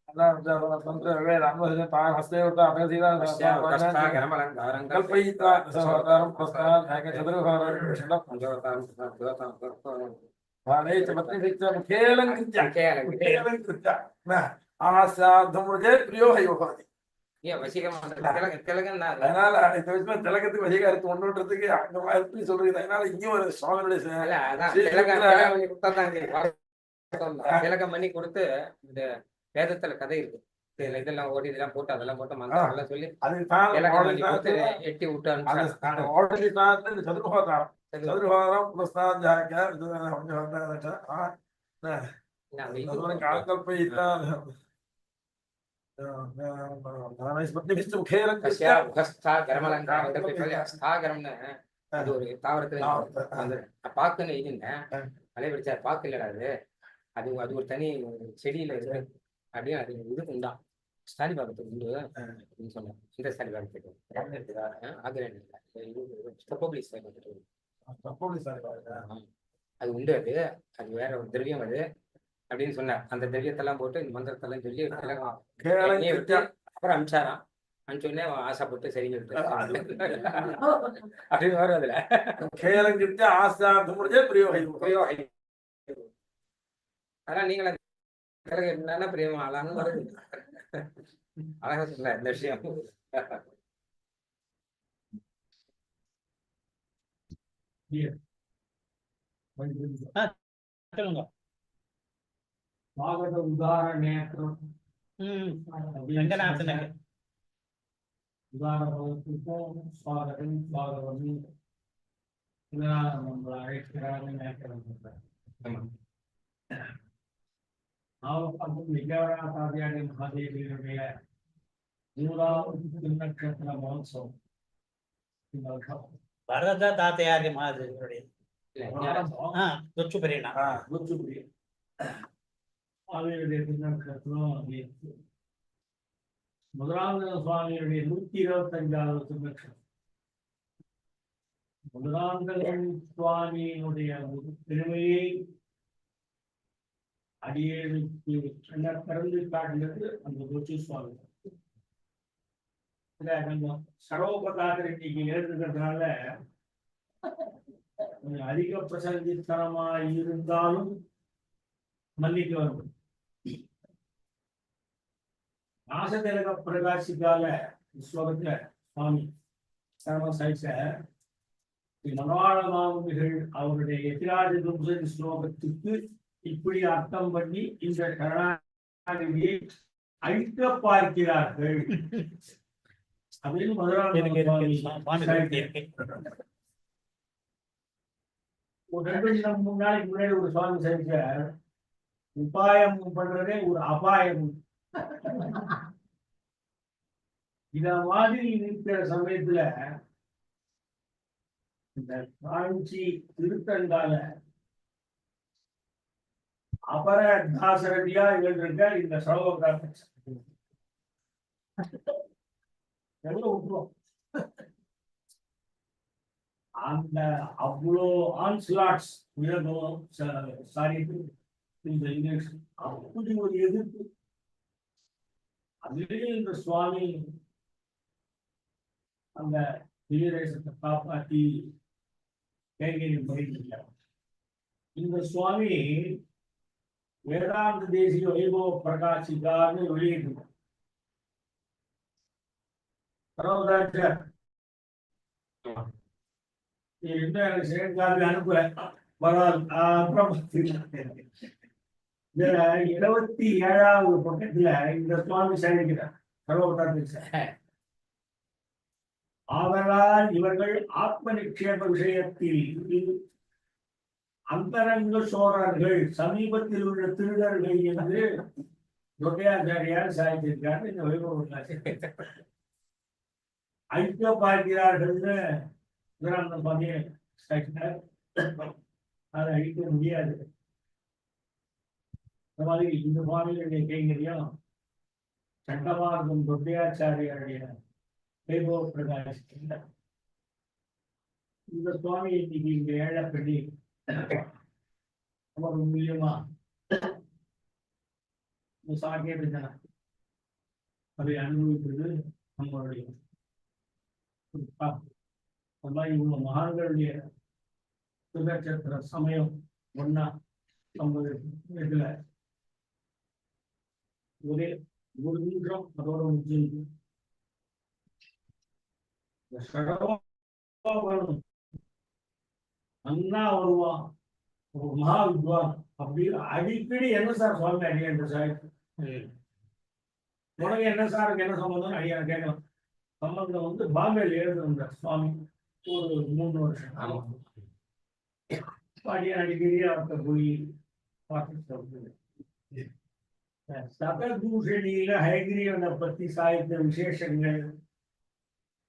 அதான் வேற அனுமதி தான் ஹஸ்தேவதா அபேசிதா கல்பயிதா சவதாரம் பிரஸ்தானம் சதுரகாரம் திலகத்துக்கு வசீகாரத்து ஒன்றுன்றதுக்கு அந்த மாதிரி சொல்றது. அதனால இங்கேயும் ஒரு சுவாமியுடைய திலகம் பண்ணி கொடுத்து இந்த வேதத்துல கதை இருக்கு. இதெல்லாம் ஓடி இதெல்லாம் போட்டு அதெல்லாம் போட்டு மந்திரம் சொல்லி எட்டி விட்டு சதுர்ஹோதாரம் சதுர்ஹோதாரம் பிரஸ்தானம் கல்பயிதா அது ஒரு தாவரத்துல அந்த பாக்குன்னு இருந்தேன் மலை பிடிச்சா பாக்கு இல்லடா அது அது ஒரு தனி செடியில இருக்கு அப்படின்னு அது இது உண்டா ஸ்டாலி பாக்கத்துக்கு உண்டு அப்படின்னு சொன்னேன். இந்த ஸ்டாலி பாக்கத்துக்கு அது உண்டு. அது வேற ஒரு திரவியம் அது அப்படின்னு சொன்னார். அந்த திரவியத்தெல்லாம் போட்டு இந்த மந்திரத்தெல்லாம் சொல்லி விட்டு அப்புறம் அனுப்பிச்சாராம். அனுப்பிச்சோடனே ஆசைப்பட்டு சரிங்க விட்டு அப்படின்னு வரும் அதுல அதான் நீங்கள என்னன்னா பிரியமா ஆளான்னு வருது. அழகா சொல்ல இந்த விஷயம். சொல்லுங்க. ಸ್ವಾಗತ ಉದಾಹರಣೆ ರಂಗನಾಥನಿಗೆ ಉದಾಹರಣೆ ಸ್ವಾಗತ ಸ್ವಾಗತವನ್ನು ನಮ್ಮ ನಾವು ವಿಜಯವರಾಚಾರ್ಯ ಮಹಾದೇವಿಯರುடைய 100வது நட்சத்திர மகோத்சவம் வரத தாத்தையாரிய மகாதேவருடைய சுவாமியுடைய திருநட்சத்திரம் முதலாவது சுவாமியுடைய 125வது திருநட்சத்திரம். முதலாந்தகன் சுவாமியினுடைய பெருமையை அடியேழுக்கு பிறந்து காட்டினது அந்த கொச்சி சுவாமி. சரோபகாத்திர இன்னைக்கு எழுதுகிறதுனால அதிக பிரசங்கித்தனமா இருந்தாலும் மன்னிக்க வரும். நாசதிலக பிரகாசிக்கால ஸ்லோகத்துல சுவாமி சர்ம சைச மனோவாள மாமுனிகள் அவருடைய எதிராஜ ஸ்லோகத்துக்கு இப்படி அர்த்தம் பண்ணி இந்த கருணாநிதியை அழிக்க பார்க்கிறார்கள் அப்படின்னு முதலாவது ஒரு 2 தினம் 3 நாளைக்கு முன்னாடி ஒரு சுவாமி சரிச்சார். உபாயம் பண்றதே ஒரு அபாயம். இத மாதிரி இருக்கிற சமயத்துல இந்த காஞ்சி திருத்தண்டால அபர தாசரதியா இருக்க இந்த சரோகாரம் விட்டுரும். அந்த அவ்வளோ ஆன்ஸ்லாட்ஸ் சாரி இந்த இங்கிலீஷ் அப்படி ஒரு எதிர்ப்பு. அதுலேயே இந்த சுவாமி அந்த வீரேசத்தை காப்பாற்றி கைகையில் படிக்கிறார். இந்த சுவாமி வேதாந்த தேசிய வைபவ பிரகாசிக்காக வெளியிட்டு என்ன சேர்க்காது அனுப்புற 27வது பக்கத்துல இந்த சுவாமி சேமிக்கிறார். ஆதலால் இவர்கள் ஆத்ம நிக்ஷேப விஷயத்தில் அந்தரங்க சோழர்கள் சமீபத்தில் உள்ள திருடர்கள் என்று தொட்டையாச்சாரியார் சாதித்திருக்காரு. இந்த வைபவ ஐக்கிய பார்க்கிறார்கள்னு அதை அழிக்க முடியாது. இந்த மாதிரி இந்த சுவாமிகளுடைய கைங்கரியம் சட்டமார்க்கம் தொட்டையாச்சாரியாருடைய வைபவ பிரகாசிக்கின்ற இந்த சுவாமி இன்னைக்கு இங்க ஏழப்படி அவர் மூலியமா சாக்கிய அதை அனுபவிப்பது நம்மளுடைய அந்த மாதிரி இவ்வளவு மகான்களுடைய சுதச்சத்திர சமயம் ஒன்னா 50 இதுல ஒரே ஒரு நிமிஷம் அதோட முடிஞ்சு அண்ணா வருவான் ஒரு மகா வித்வான் அப்படி அடிக்கடி என்ன சார் சுவாமி அடியான் சார் உனக்கு என்ன சாருக்கு என்ன சம்பந்தம் அடியான கேட்கலாம். சம்பந்தம் வந்து பாம்பேல எழுதுறார் சுவாமி ஒரு 3 வருஷம் அடியான் அடிக்கடி அவர்கிட்ட போய் பார்த்து சததூஷணியில ஹயகிரீவனை பத்தி சாய்ந்த விசேஷங்கள்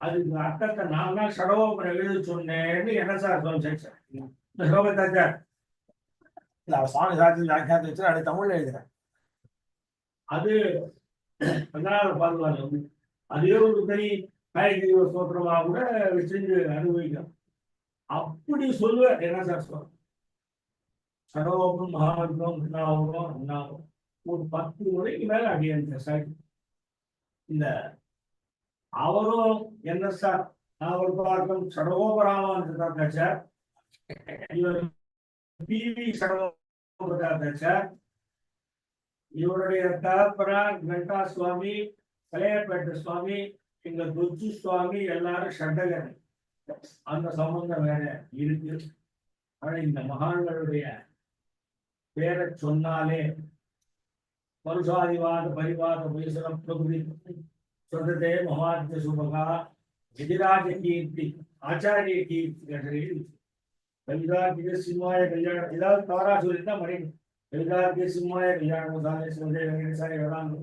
அதுக்கு அர்த்தத்தை நான் தான் சடவோபுரம் எழுத சொன்னேன்னு என்ன சார் சொல்றேன் சார் இந்த ஸ்லோகத்தை இல்ல அவர் சுவாமி சாட்சி வியாக்கியானத்தை வச்சு அப்படி தமிழ்ல எழுதுறேன். அது 16 பாதுகாப்பு அதே ஒரு தனி ஹயகிரீவ ஸ்தோத்திரமா கூட வச்சு அனுபவிக்கலாம். அப்படி சொல்லுவேன் என்ன சார் சொல்ற சடவோபுரம் மகாமந்திரம் அண்ணாவும் ஒரு 10 முறைக்கு மேல அடியான் சார். இந்த அவரும் என்ன சார் நான் ஒரு பார்க்கும் சடகோபராமன் சார் இவர் பிவி சடகோபர் சார் இவருடைய தகப்பனா கண்டா சுவாமி கலையப்பேட்டை சுவாமி எங்க தொச்சு சுவாமி எல்லாரும் ஷட்டகர் அந்த சம்பந்தம் வேற இருக்கு. ஆனா இந்த மகான்களுடைய பேரை சொன்னாலே பருஷாதிவாத பரிவாத பரிசரம் பிரபுதி சொன்னதே மகாத்ய சுபகா எதிராஜ கீர்த்தி ஆச்சாரிய கீர்த்தி கவிதார்த்திக சிம்மாய கல்யாணம் ஏதாவது தவறா சொல்லியிருந்தா மறைக்கும். கவிதார்த்திக சிம்மாய கல்யாணம் வெங்கடேசாய வேதாந்த